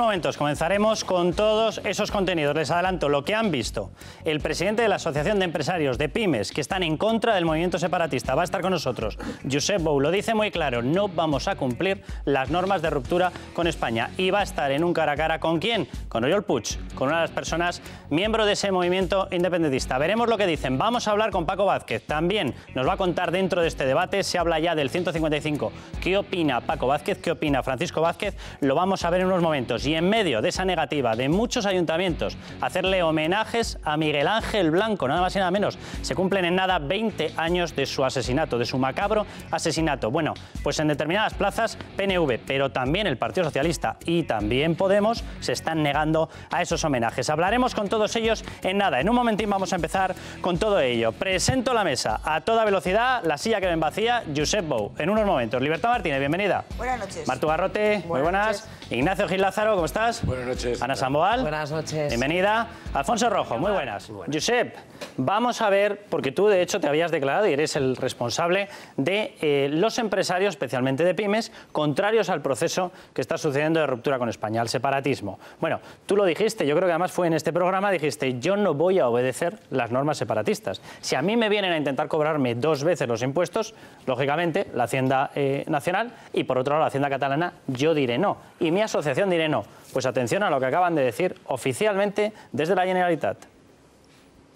momentos comenzaremos con todos esos contenidos. Les adelanto lo que han visto. El presidente de la Asociación de Empresarios de Pymes que están en contra del movimiento separatista va a estar con nosotros. Josep Bou lo dice muy claro, no vamos a cumplir las normas de ruptura con España. Y va a estar en un cara a cara ¿con quién? Con Oriol Puig, con una de las personas miembro de ese movimiento independentista. Veremos lo que dicen. Vamos a hablar con Paco Vázquez. También nos va a contar dentro de este debate, se habla ya del 155. ¿Qué opina Paco Vázquez? ¿Qué opina Francisco Vázquez? Lo vamos a ver en unos momentos. Y en medio de esa negativa de muchos ayuntamientos hacerle homenajes a Miguel Ángel Blanco, nada más y nada menos, se cumplen en nada 20 años de su asesinato, de su macabro asesinato. Bueno, pues en determinadas plazas PNV, pero también el Partido Socialista y también Podemos se están negando a esos homenajes. Hablaremos con todos ellos en nada. En un momentín vamos a empezar con todo ello. Presento la mesa a toda velocidad, la silla que ven vacía, Josep Bou. En unos momentos. Libertad Martínez, bienvenida. Buenas noches. Martu Garrote, muy buenas. Ignacio Gil Lázaro, ¿cómo estás? Buenas noches. Ana Samboal. Buenas noches. Bienvenida. Alfonso Rojo, muy buenas. Josep, vamos a ver, porque tú de hecho te habías declarado y eres el responsable de los empresarios, especialmente de pymes, contrarios al proceso que está sucediendo de ruptura con España, al separatismo. Bueno, tú lo dijiste, yo creo que además fue en este programa, dijiste, yo no voy a obedecer las normas separatistas. Si a mí me vienen a intentar cobrarme 2 veces los impuestos, lógicamente la Hacienda Nacional y por otro lado la Hacienda Catalana, yo diré no. Y mi asociación diré no. Pues atención a lo que acaban de decir oficialmente desde la Generalitat.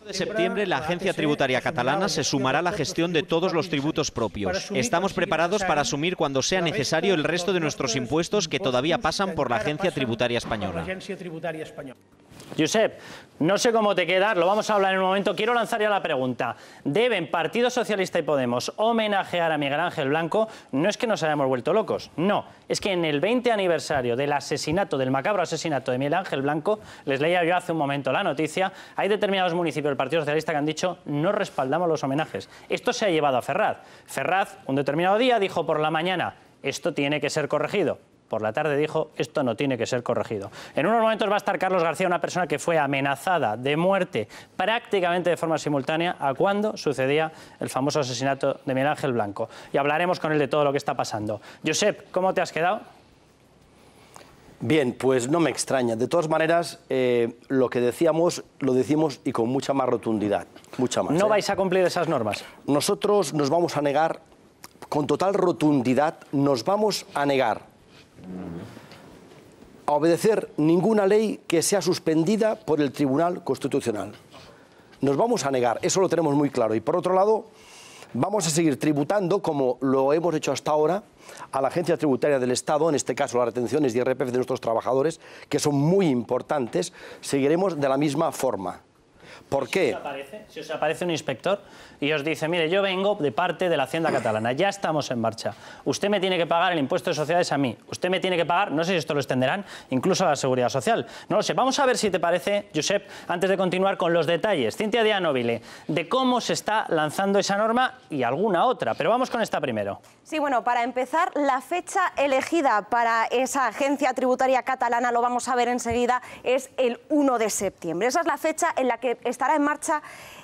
De septiembre, la Agencia Tributaria Catalana se sumará a la gestión de todos los tributos propios. Estamos preparados para asumir cuando sea necesario el resto de nuestros impuestos que todavía pasan por la Agencia Tributaria Española. Josep, no sé cómo te queda, lo vamos a hablar en un momento. Quiero lanzar ya la pregunta. ¿Deben Partido Socialista y Podemos homenajear a Miguel Ángel Blanco? No es que nos hayamos vuelto locos, no. Es que en el 20 aniversario del asesinato, del macabro asesinato de Miguel Ángel Blanco, les leía yo hace un momento la noticia, hay determinados municipios del Partido Socialista que han dicho no respaldamos los homenajes. Esto se ha llevado a Ferraz. Ferraz, un determinado día, dijo por la mañana, esto tiene que ser corregido. Por la tarde dijo, esto no tiene que ser corregido. En unos momentos va a estar Carlos García, una persona que fue amenazada de muerte prácticamente de forma simultánea a cuando sucedía el famoso asesinato de Miguel Ángel Blanco. Y hablaremos con él de todo lo que está pasando. Josep, ¿cómo te has quedado? Bien, pues no me extraña. De todas maneras, lo que decíamos, lo decimos y con mucha más rotundidad. Mucha más. ¿No vais a cumplir esas normas? Nosotros nos vamos a negar, con total rotundidad, nos vamos a negar a obedecer ninguna ley que sea suspendida por el Tribunal Constitucional. Nos vamos a negar, eso lo tenemos muy claro. Y por otro lado, vamos a seguir tributando, como lo hemos hecho hasta ahora, a la Agencia Tributaria del Estado, en este caso las retenciones de IRPF de nuestros trabajadores, que son muy importantes, seguiremos de la misma forma. ¿Por qué? Si os aparece un inspector y os dice, mire, yo vengo de parte de la Hacienda Catalana, ya estamos en marcha. Usted me tiene que pagar el impuesto de sociedades a mí. Usted me tiene que pagar, no sé si esto lo extenderán, incluso a la Seguridad Social. No lo sé. Vamos a ver si te parece, Josep, antes de continuar con los detalles, Cintia Díaz Nobile, de cómo se está lanzando esa norma y alguna otra. Pero vamos con esta primero. Sí, bueno, para empezar, la fecha elegida para esa Agencia Tributaria Catalana, lo vamos a ver enseguida, es el 1 de septiembre. Esa es la fecha en la que estará en marcha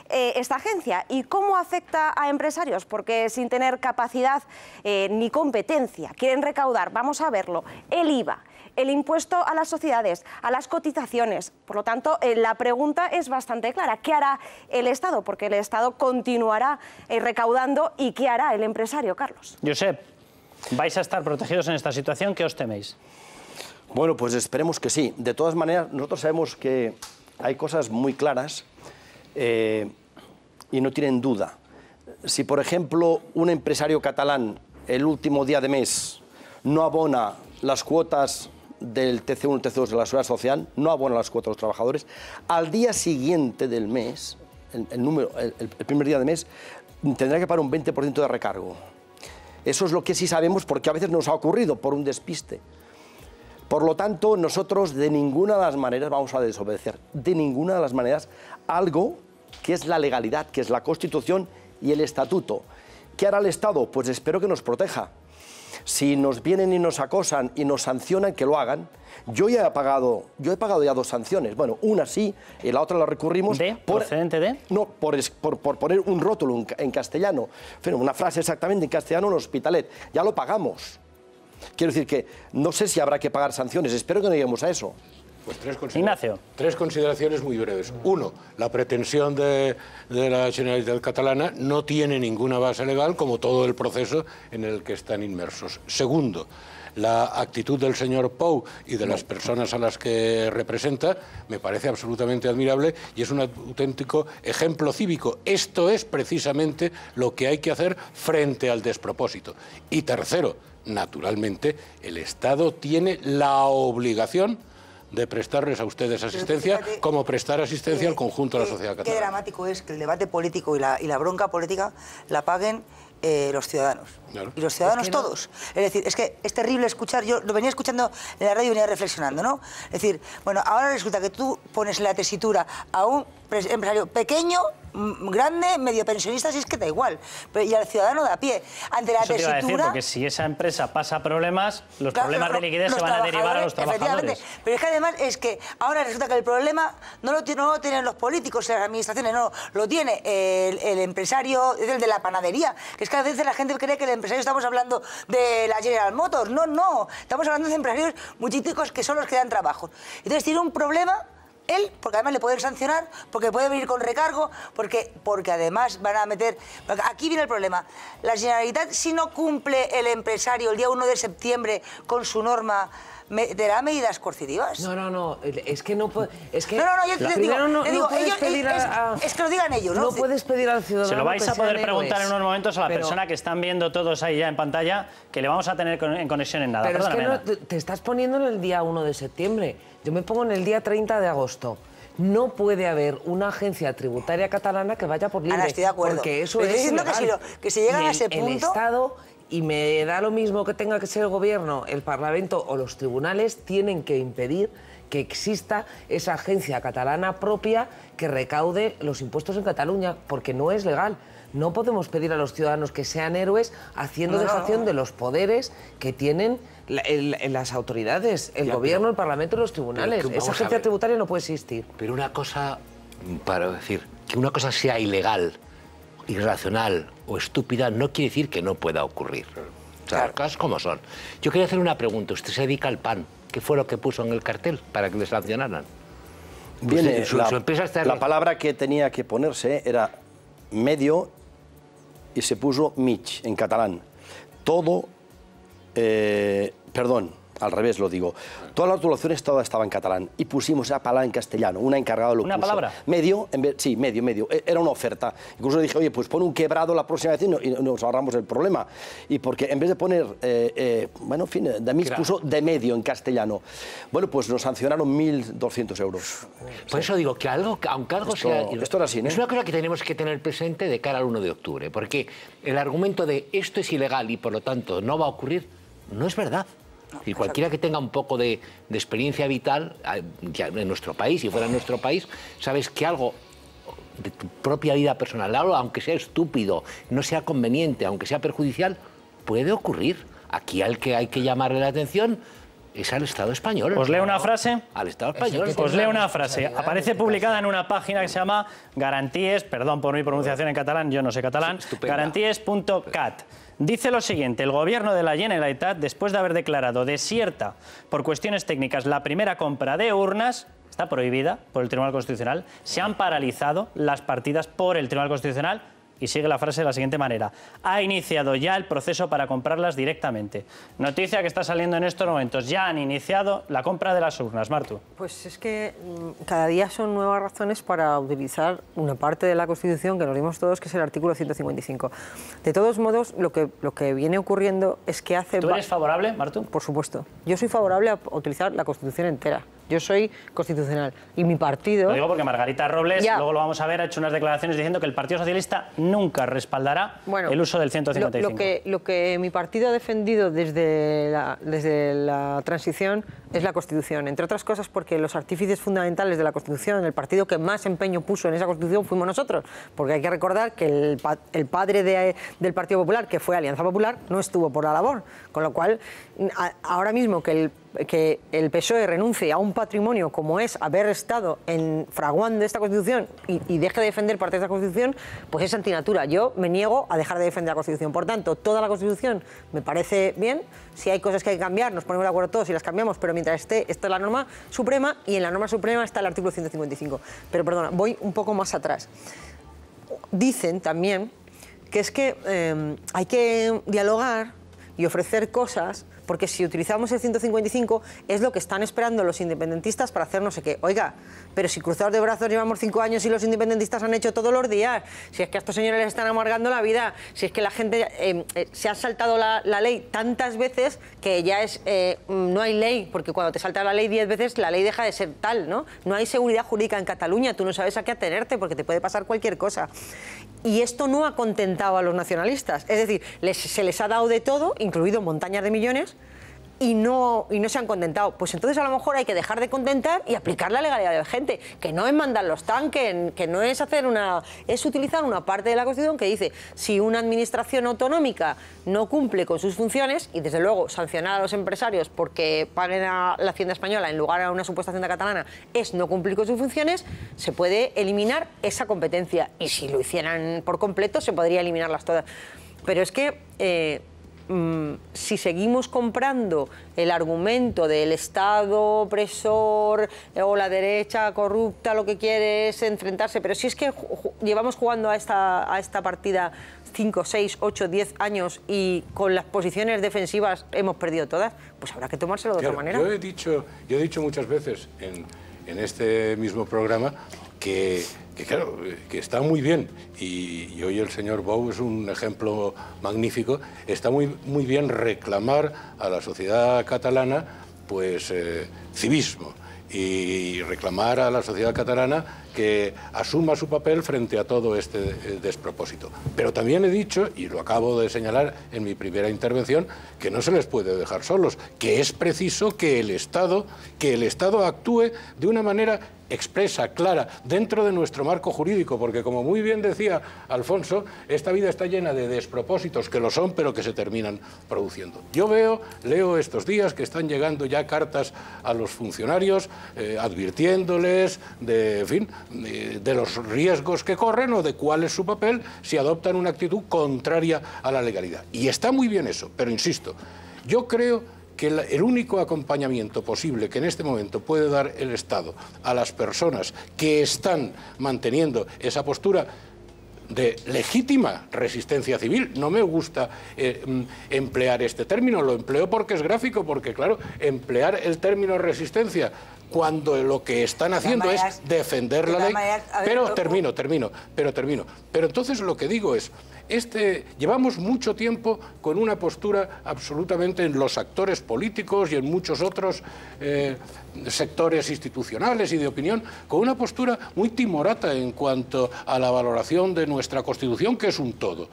esta agencia. ¿Y cómo afecta a empresarios? Porque sin tener capacidad ni competencia quieren recaudar, vamos a verlo, el IVA, el impuesto a las sociedades, a las cotizaciones. Por lo tanto, la pregunta es bastante clara. ¿Qué hará el Estado? Porque el Estado continuará recaudando. ¿Y qué hará el empresario, Carlos? Josep, ¿vais a estar protegidos en esta situación? ¿Qué os teméis? Bueno, pues esperemos que sí. De todas maneras, nosotros sabemos que hay cosas muy claras y no tienen duda. Si, por ejemplo, un empresario catalán el último día de mes no abona las cuotas del TC1 y TC2 de la Seguridad Social, no abona las cuotas de los trabajadores, al día siguiente del mes, el primer día de mes, tendrá que pagar un 20% de recargo. Eso es lo que sí sabemos porque a veces nos ha ocurrido por un despiste. Por lo tanto, nosotros de ninguna de las maneras vamos a desobedecer, de ninguna de las maneras, algo que es la legalidad, que es la Constitución y el Estatuto. ¿Qué hará el Estado? Pues espero que nos proteja. Si nos vienen y nos acosan y nos sancionan, que lo hagan. Yo he pagado ya 2 sanciones. Bueno, una sí y la otra la recurrimos. ¿Procedente de? No, por poner un rótulo en castellano. Una frase exactamente en castellano en Hospitalet. Ya lo pagamos. Quiero decir que no sé si habrá que pagar sanciones, espero que no lleguemos a eso. Pues Ignacio. Tres consideraciones muy breves. Uno, la pretensión de la Generalitat catalana no tiene ninguna base legal, como todo el proceso en el que están inmersos. Segundo, la actitud del señor Pou y de las personas a las que representa me parece absolutamente admirable y es un auténtico ejemplo cívico. Esto es precisamente lo que hay que hacer frente al despropósito. Y tercero, naturalmente, el Estado tiene la obligación de prestarles a ustedes asistencia, fíjate, como prestar asistencia al conjunto de la sociedad catalana. Qué dramático es que el debate político y la bronca política la paguen los ciudadanos. Claro. Y los ciudadanos es que todos. Es decir, es que es terrible escuchar, yo lo venía escuchando en la radio y venía reflexionando, ¿no? Es decir, bueno, ahora resulta que tú pones en la tesitura a un empresario pequeño, grande, medio pensionista, si es que da igual, pero y al ciudadano de a pie, ante la tesitura... Te iba a decir, porque si esa empresa pasa problemas, los problemas de liquidez se van a derivar a los trabajadores. Pero es que además es que ahora resulta que el problema no lo tienen los políticos, las administraciones, no, lo tiene el empresario, el de la panadería, que es que a veces la gente cree que el empresario estamos hablando de la General Motors, no, estamos hablando de empresarios muy chiquitos que son los que dan trabajo. Entonces tiene un problema... Él, porque además le pueden sancionar, porque puede venir con recargo, porque además van a meter... Aquí viene el problema. La Generalitat, si no cumple el empresario el día 1 de septiembre con su norma, ¿dará medidas coercitivas? No, es que no puede... Es que yo te digo, es que lo digan ellos. No puedes pedir al ciudadano. Se lo vais a poder preguntar en unos momentos a la pero, persona que están viendo todos ahí ya en pantalla, que le vamos a tener en conexión en nada. Pero perdóname, es que no, te estás poniendo en el día 1 de septiembre. Yo me pongo en el día 30 de agosto. No puede haber una agencia tributaria catalana que vaya por libre. Ahora estoy de acuerdo. Porque eso es ilegal. Que si llegan a ese punto... El Estado, y me da lo mismo que tenga que ser el Gobierno, el Parlamento o los tribunales, tienen que impedir que exista esa agencia catalana propia que recaude los impuestos en Cataluña, porque no es legal. No podemos pedir a los ciudadanos que sean héroes haciendo dejación de los poderes que tienen las autoridades, el Gobierno, el Parlamento y los tribunales. Esa agencia tributaria no puede existir. Pero una cosa, para decir, que una cosa sea ilegal, irracional o estúpida no quiere decir que no pueda ocurrir. O sea, las cosas como son. Yo quería hacer una pregunta. Usted se dedica al pan. ¿Qué fue lo que puso en el cartel para que le sancionaran? Viene, su empresa está... La palabra que tenía que ponerse era medio y se puso mig en catalán. Todo, perdón, al revés lo digo. Todas las titulaciones todas estaban en catalán y pusimos esa palabra en castellano. Una encargada lo puso. ¿Una palabra? Medio, sí, medio. Era una oferta. Incluso dije, oye, pues pon un quebrado la próxima vez y nos ahorramos el problema. Y porque en vez de poner, bueno, en fin, de mig puso de medio en castellano. Bueno, pues nos sancionaron 1.200 euros. Por eso digo que aunque algo sea... Esto era así, ¿no? Es una cosa que tenemos que tener presente de cara al 1 de octubre, porque el argumento de esto es ilegal y por lo tanto no va a ocurrir, no es verdad. Y cualquiera que tenga un poco de experiencia vital ya en nuestro país, si fuera en nuestro país, sabes que algo de tu propia vida personal, algo, aunque sea estúpido, no sea conveniente, aunque sea perjudicial, puede ocurrir. Aquí al que hay que llamarle la atención es al Estado español. ¿Os leo una frase? Al Estado español. Os leo una frase. Aparece publicada en una página que se llama Garanties, perdón por mi pronunciación en catalán, yo no sé catalán, garanties.cat. Dice lo siguiente: el Gobierno de la Generalitat, después de haber declarado desierta por cuestiones técnicas la primera compra de urnas, está prohibida por el Tribunal Constitucional, se han paralizado las partidas por el Tribunal Constitucional. Y sigue la frase de la siguiente manera: ha iniciado ya el proceso para comprarlas directamente. Noticia que está saliendo en estos momentos. Ya han iniciado la compra de las urnas. Martu. Pues es que cada día son nuevas razones para utilizar una parte de la Constitución que nos dimos todos, que es el artículo 155. De todos modos, lo que viene ocurriendo es que hace... ¿Tú eres favorable, Martu? Por supuesto. Yo soy favorable a utilizar la Constitución entera. Yo soy constitucional y mi partido... Lo digo porque Margarita Robles, luego lo vamos a ver, ha hecho unas declaraciones diciendo que el Partido Socialista nunca respaldará el uso del 155. Lo que mi partido ha defendido desde la transición es la Constitución, entre otras cosas porque los artífices fundamentales de la Constitución, el partido que más empeño puso en esa Constitución fuimos nosotros, porque hay que recordar que el padre del Partido Popular, que fue Alianza Popular, no estuvo por la labor, con lo cual ahora mismo que el PSOE renuncie a un patrimonio como es haber estado fraguando esta Constitución y deje de defender parte de esta Constitución, pues es antinatura. Yo me niego a dejar de defender la Constitución. Por tanto, toda la Constitución me parece bien. Si hay cosas que hay que cambiar, nos ponemos de acuerdo todos y las cambiamos, pero mientras esta es la norma suprema, y en la norma suprema está el artículo 155. Pero perdona, voy un poco más atrás. Dicen también que es que hay que dialogar y ofrecer cosas, porque si utilizamos el 155 es lo que están esperando los independentistas para hacer no sé qué. Oiga, pero si cruzados de brazos llevamos 5 años y los independentistas han hecho todos los días, si es que a estos señores les están amargando la vida, si es que la gente se ha saltado la ley tantas veces que ya no hay ley, porque cuando te saltas la ley 10 veces la ley deja de ser tal, ¿no? No hay seguridad jurídica en Cataluña, tú no sabes a qué atenerte porque te puede pasar cualquier cosa. Y esto no ha contentado a los nacionalistas, es decir, se les ha dado de todo, incluido montañas de millones, y no se han contentado. Pues entonces a lo mejor hay que dejar de contentar y aplicar la legalidad vigente, que no es mandar los tanques, que no es es utilizar una parte de la Constitución que dice si una administración autonómica no cumple con sus funciones, y desde luego sancionar a los empresarios porque paguen a la Hacienda española en lugar a una supuesta Hacienda catalana es no cumplir con sus funciones, se puede eliminar esa competencia, y si lo hicieran por completo se podría eliminarlas todas. Pero es que si seguimos comprando el argumento del Estado opresor o la derecha corrupta lo que quiere es enfrentarse, pero si es que llevamos jugando a esta partida 5, 6, 8, 10 años y con las posiciones defensivas hemos perdido todas, pues habrá que tomárselo de otra manera. Yo he dicho muchas veces en este mismo programa que claro, que está muy bien, y hoy el señor Bou es un ejemplo magnífico, está muy bien reclamar a la sociedad catalana pues civismo, y reclamar a la sociedad catalana que asuma su papel frente a todo este despropósito. Pero también he dicho, y lo acabo de señalar en mi primera intervención, que no se les puede dejar solos, que es preciso que el Estado actúe de una manera expresa, clara, dentro de nuestro marco jurídico, porque como muy bien decía Alfonso, esta vida está llena de despropósitos, que lo son, pero que se terminan produciendo. Yo leo estos días que están llegando ya cartas a los funcionarios advirtiéndoles de los riesgos que corren o de cuál es su papel si adoptan una actitud contraria a la legalidad. Y está muy bien eso, pero insisto, yo creo que el único acompañamiento posible que en este momento puede dar el Estado a las personas que están manteniendo esa postura de legítima resistencia civil, no me gusta emplear este término, lo empleo porque es gráfico, porque claro, emplear el término resistencia cuando lo que están haciendo es defender la ley. Pero termino. Pero entonces lo que digo es, llevamos mucho tiempo con una postura absolutamente en los actores políticos y en muchos otros sectores institucionales y de opinión, con una postura muy timorata en cuanto a la valoración de nuestra Constitución, que es un todo.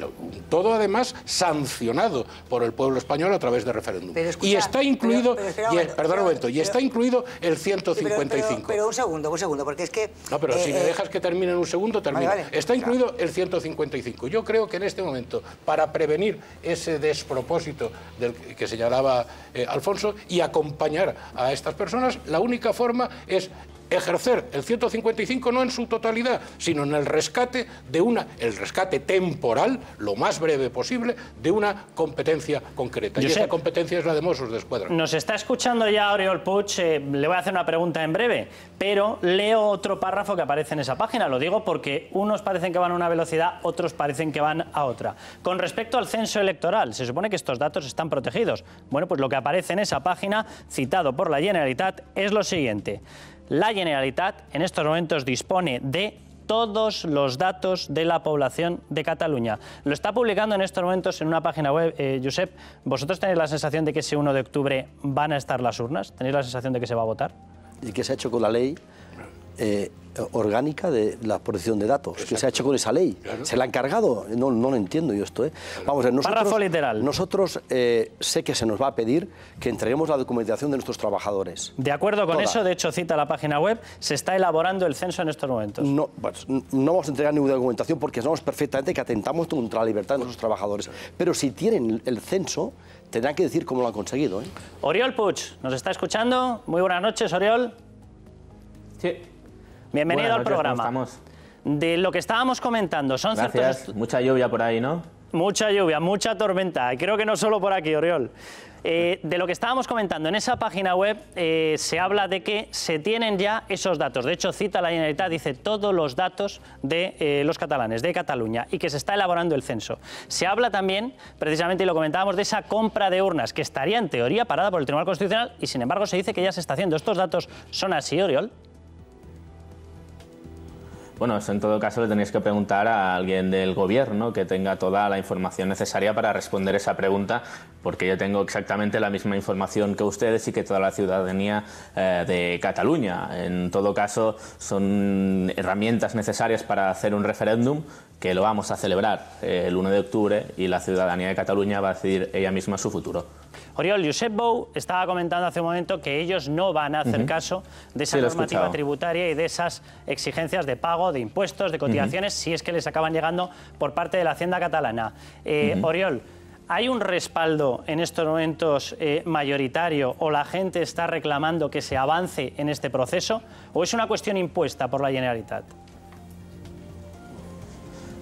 Un todo además sancionado por el pueblo español a través de referéndum. Y está incluido, está incluido el 155. Pero un segundo, porque es que... No, pero si me dejas que termine en un segundo, termino. Vale. Está incluido el 155. Yo creo que en este momento, para prevenir ese despropósito del que señalaba Alfonso y acompañar a estas personas, la única forma es ejercer el 155 no en su totalidad, sino en el rescate el rescate temporal, lo más breve posible, de una competencia concreta. Y esa competencia es la de Mossos d'Esquadra. Nos está escuchando ya Oriol Puig, le voy a hacer una pregunta en breve, pero leo otro párrafo que aparece en esa página. Lo digo porque unos parecen que van a una velocidad, otros parecen que van a otra. Con respecto al censo electoral, se supone que estos datos están protegidos. Bueno, pues lo que aparece en esa página, citado por la Generalitat, es lo siguiente. La Generalitat en estos momentos dispone de todos los datos de la población de Cataluña. Lo está publicando en estos momentos en una página web. Josep, ¿vosotros tenéis la sensación de que ese 1 de octubre van a estar las urnas? ¿Tenéis la sensación de que se va a votar? ¿Y qué se ha hecho con la ley? orgánica de la protección de datos. Exacto. Que se ha hecho con esa ley. Claro. Se la ha encargado. No lo entiendo yo esto. Vamos a ver, párrafo literal. Nosotros sé que se nos va a pedir que entreguemos la documentación de nuestros trabajadores. De acuerdo con eso, de hecho cita la página web, se está elaborando el censo en estos momentos. No, pues, no vamos a entregar ninguna documentación porque sabemos perfectamente que atentamos contra la libertad de nuestros trabajadores. Pero si tienen el censo, tendrán que decir cómo lo han conseguido. Oriol Puig, ¿nos está escuchando? Muy buenas noches, Oriol. Sí. Bienvenido al programa. ¿Cómo estamos? De lo que estábamos comentando, son ciertos... Mucha lluvia por ahí, ¿no? Mucha lluvia, mucha tormenta. Creo que no solo por aquí, Oriol. De lo que estábamos comentando, en esa página web se habla de que se tienen ya esos datos. De hecho, cita la Generalitat, dice todos los datos de los catalanes, de Cataluña, y que se está elaborando el censo. Se habla también, precisamente, y lo comentábamos, de esa compra de urnas, que estaría en teoría parada por el Tribunal Constitucional, y sin embargo se dice que ya se está haciendo. ¿Estos datos son así, Oriol? Bueno, eso en todo caso le tenéis que preguntar a alguien del gobierno que tenga toda la información necesaria para responder esa pregunta, porque yo tengo exactamente la misma información que ustedes y que toda la ciudadanía de Cataluña. En todo caso, son herramientas necesarias para hacer un referéndum que lo vamos a celebrar el 1 de octubre y la ciudadanía de Cataluña va a decidir ella misma su futuro. Oriol, Josep Bou estaba comentando hace un momento que ellos no van a hacer caso de esa normativa tributaria y de esas exigencias de pago de impuestos, de cotizaciones, si es que les acaban llegando por parte de la Hacienda catalana. Oriol, ¿hay un respaldo en estos momentos mayoritario o la gente está reclamando que se avance en este proceso o es una cuestión impuesta por la Generalitat?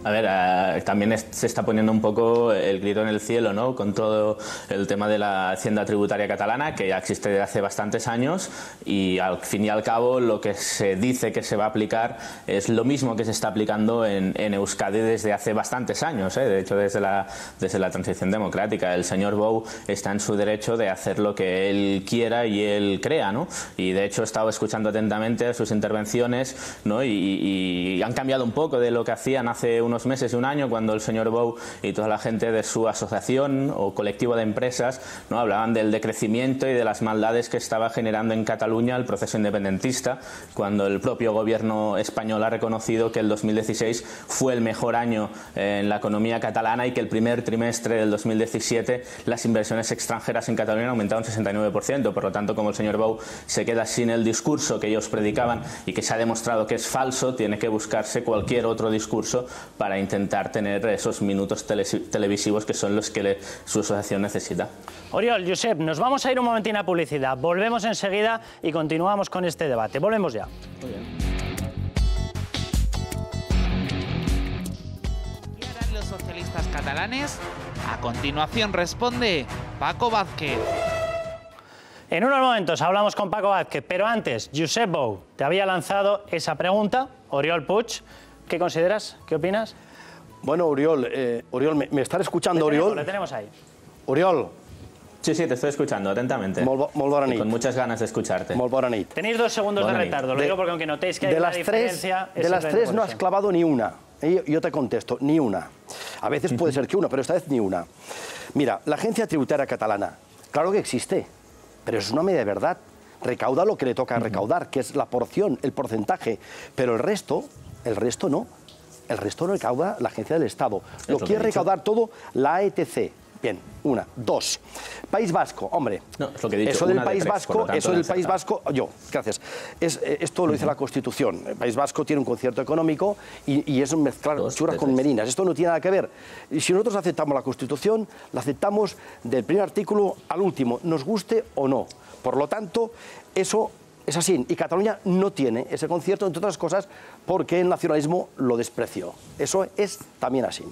A ver, también se está poniendo un poco el grito en el cielo, ¿no? Con todo el tema de la hacienda tributaria catalana, que ya existe desde hace bastantes años, y al fin y al cabo lo que se dice que se va a aplicar es lo mismo que se está aplicando en Euskadi desde hace bastantes años, ¿eh? De hecho, desde la transición democrática. El señor Bou está en su derecho de hacer lo que él quiera y él crea, ¿no? Y de hecho he estado escuchando atentamente sus intervenciones, ¿no? Y han cambiado un poco de lo que hacían hace unos meses y un año, cuando el señor Bou y toda la gente de su asociación o colectivo de empresas, ¿no? Hablaban del decrecimiento y de las maldades que estaba generando en Cataluña el proceso independentista, cuando el propio gobierno español ha reconocido que el 2016 fue el mejor año en la economía catalana y que el primer trimestre del 2017 las inversiones extranjeras en Cataluña han aumentado un 69%. Por lo tanto, como el señor Bou se queda sin el discurso que ellos predicaban y que se ha demostrado que es falso, tiene que buscarse cualquier otro discurso para intentar tener esos minutos televisivos que son los que su asociación necesita. Oriol, Josep, nos vamos a ir un momentín a publicidad. Volvemos enseguida y continuamos con este debate. Volvemos ya. Muy bien. ¿Qué harán los socialistas catalanes? A continuación responde Paco Vázquez. En unos momentos hablamos con Paco Vázquez, pero antes, Josep Bou te había lanzado esa pregunta, Oriol Puig. ¿Qué consideras? ¿Qué opinas? Bueno, Oriol, ¿me estás escuchando, Oriol? Le tenemos ahí. Oriol. Sí, te estoy escuchando atentamente. Molt bona nit. Y con muchas ganas de escucharte. Molt bona nit. Tenéis 2 segundos de retardo, lo digo porque aunque notéis que hay una diferencia... De las tres no has clavado ni una. Yo te contesto, ni una. A veces puede ser que una, pero esta vez ni una. Mira, la agencia tributaria catalana, claro que existe, pero es una media verdad. Recauda lo que le toca recaudar, que es la porción, el porcentaje, pero el resto no. El resto lo recauda la agencia del Estado. Lo quiere recaudar todo la AETC. Bien, una. 2. País Vasco, hombre. No, es lo que he dicho, eso del País Vasco, gracias. Esto lo dice la Constitución. El País Vasco tiene un concierto económico y es mezclar churas con merinas. Esto no tiene nada que ver. Y si nosotros aceptamos la Constitución, la aceptamos del primer artículo al último, nos guste o no. Por lo tanto, eso es así. Y Cataluña no tiene ese concierto, entre otras cosas, porque el nacionalismo lo despreció. Eso es también así.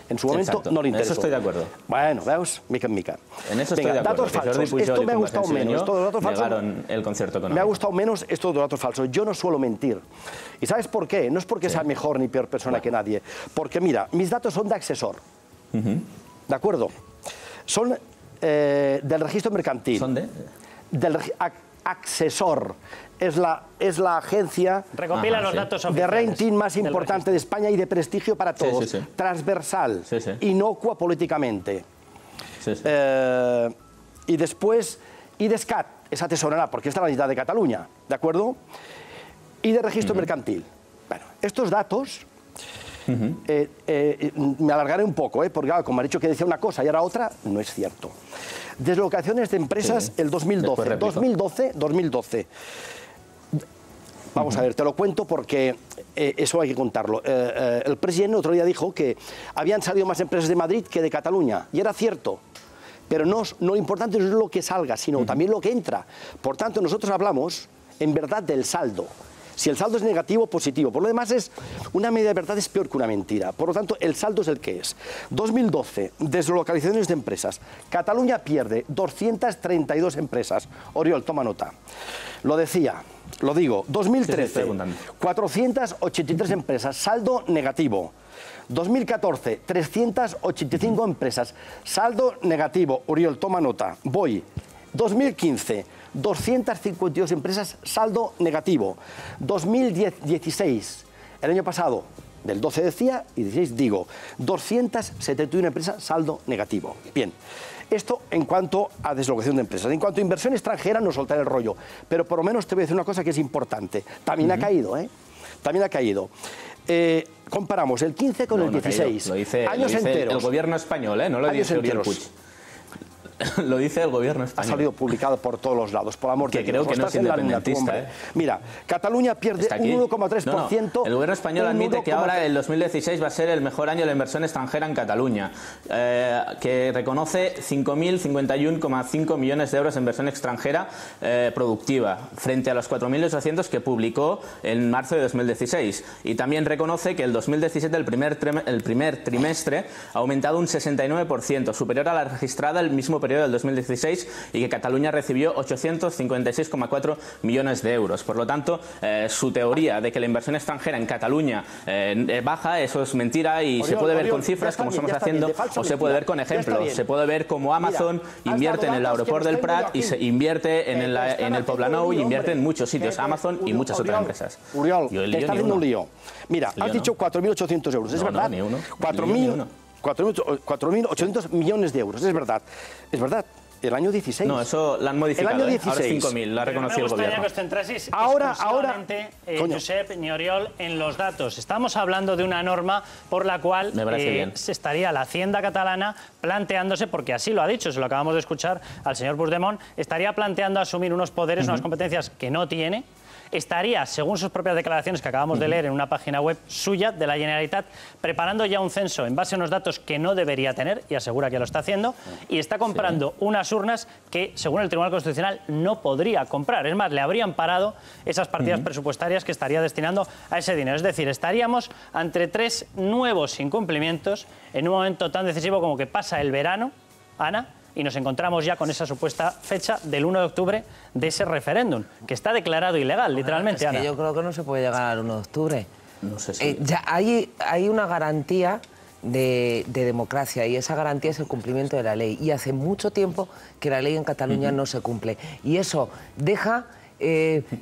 En su momento no le interesó. En eso estoy de acuerdo. Bueno, veus, mica en mica. En eso estoy de acuerdo. Datos falsos. Esto me ha gustado menos. Esto de los datos falsos el concierto económico. Me ha gustado menos esto de los datos falsos. Yo no suelo mentir. ¿Y sabes por qué? No es porque sea mejor ni peor persona que nadie. Porque mira, mis datos son de Accessor. ¿De acuerdo? Son del registro mercantil. ¿Son de? Del Accessor. Es la agencia recopila los datos de rating más importante de España y de prestigio para todos. Transversal, inocua políticamente. Y después, IDESCAT, esa tesorera, porque esta es la unidad de Cataluña, ¿de acuerdo? y de registro mercantil. Bueno, estos datos... me alargaré un poco, porque claro, como ha dicho que decía una cosa y ahora otra, no es cierto. Deslocaciones de empresas el 2012. 2012. Vamos a ver, te lo cuento porque eso hay que contarlo. El presidente otro día dijo que habían salido más empresas de Madrid que de Cataluña, y era cierto. Pero no lo importante no es lo que salga, sino también lo que entra. Por tanto, nosotros hablamos, en verdad, del saldo. Si el saldo es negativo o positivo. Por lo demás, una medida de verdad es peor que una mentira. Por lo tanto, el saldo es el que es. 2012, deslocalizaciones de empresas. Cataluña pierde 232 empresas. Oriol, toma nota. Lo decía, lo digo. 2013, 483 empresas, saldo negativo. 2014, 385 empresas, saldo negativo. Oriol, toma nota. Voy. 2015, 252 empresas, saldo negativo. 2016, el año pasado, del 12 decía y 16 digo, 271 empresas, saldo negativo. Bien, esto en cuanto a deslocación de empresas. En cuanto a inversión extranjera, no soltaré el rollo, pero por lo menos te voy a decir una cosa que es importante. También ha caído, También ha caído. Comparamos el 15 con el 16. Lo dice el gobierno español, no lo dice Oriol Puig. Lo dice el gobierno español. Ha salido publicado por todos los lados, por amor de Dios. Que creo que no es independentista. Mira, Cataluña pierde un 1,3%. No. El gobierno español admite que ahora el 2016 va a ser el mejor año de la inversión extranjera en Cataluña, que reconoce 5.051,5 millones de euros de inversión extranjera productiva, frente a los 4.800 que publicó en marzo de 2016. Y también reconoce que el 2017, el primer trimestre, ha aumentado un 69%, superior a la registrada el mismo periodo del 2016, y que Cataluña recibió 856,4 millones de euros. Por lo tanto, su teoría de que la inversión extranjera en Cataluña baja, eso es mentira, y se puede ver con cifras, como estamos haciendo, o se puede ver con ejemplos. Se puede ver como Amazon invierte en el aeropuerto del Prat y se invierte en el Poblenou y invierte en muchos sitios, Amazon y muchas otras empresas. Uriol, te está haciendo un lío. Mira, has dicho 4.800 euros, ¿es verdad? 4.800 millones de euros, es verdad. Es verdad, el año 16. No, eso lo han modificado. El año 16. Ahora es 5.000, lo ha reconocido el gobierno. Que os centraseis ahora, Josep ni Oriol, en los datos. Estamos hablando de una norma por la cual se estaría la Hacienda catalana planteándose, porque así lo ha dicho, se lo acabamos de escuchar al señor Puigdemont, estaría planteando asumir unos poderes, unas competencias que no tiene. Estaría, según sus propias declaraciones que acabamos de leer en una página web suya, de la Generalitat, preparando ya un censo en base a unos datos que no debería tener, y asegura que lo está haciendo, y está comprando unas urnas que, según el Tribunal Constitucional, no podría comprar. Es más, le habrían parado esas partidas presupuestarias que estaría destinando a ese dinero. Es decir, estaríamos ante 3 nuevos incumplimientos en un momento tan decisivo como que pasa el verano, Ana, y nos encontramos ya con esa supuesta fecha del 1 de octubre de ese referéndum, que está declarado ilegal, literalmente, Ana. Yo creo que no se puede llegar al 1 de octubre. No sé si... ya hay una garantía de democracia, y esa garantía es el cumplimiento de la ley. Y hace mucho tiempo que la ley en Cataluña no se cumple. Y eso deja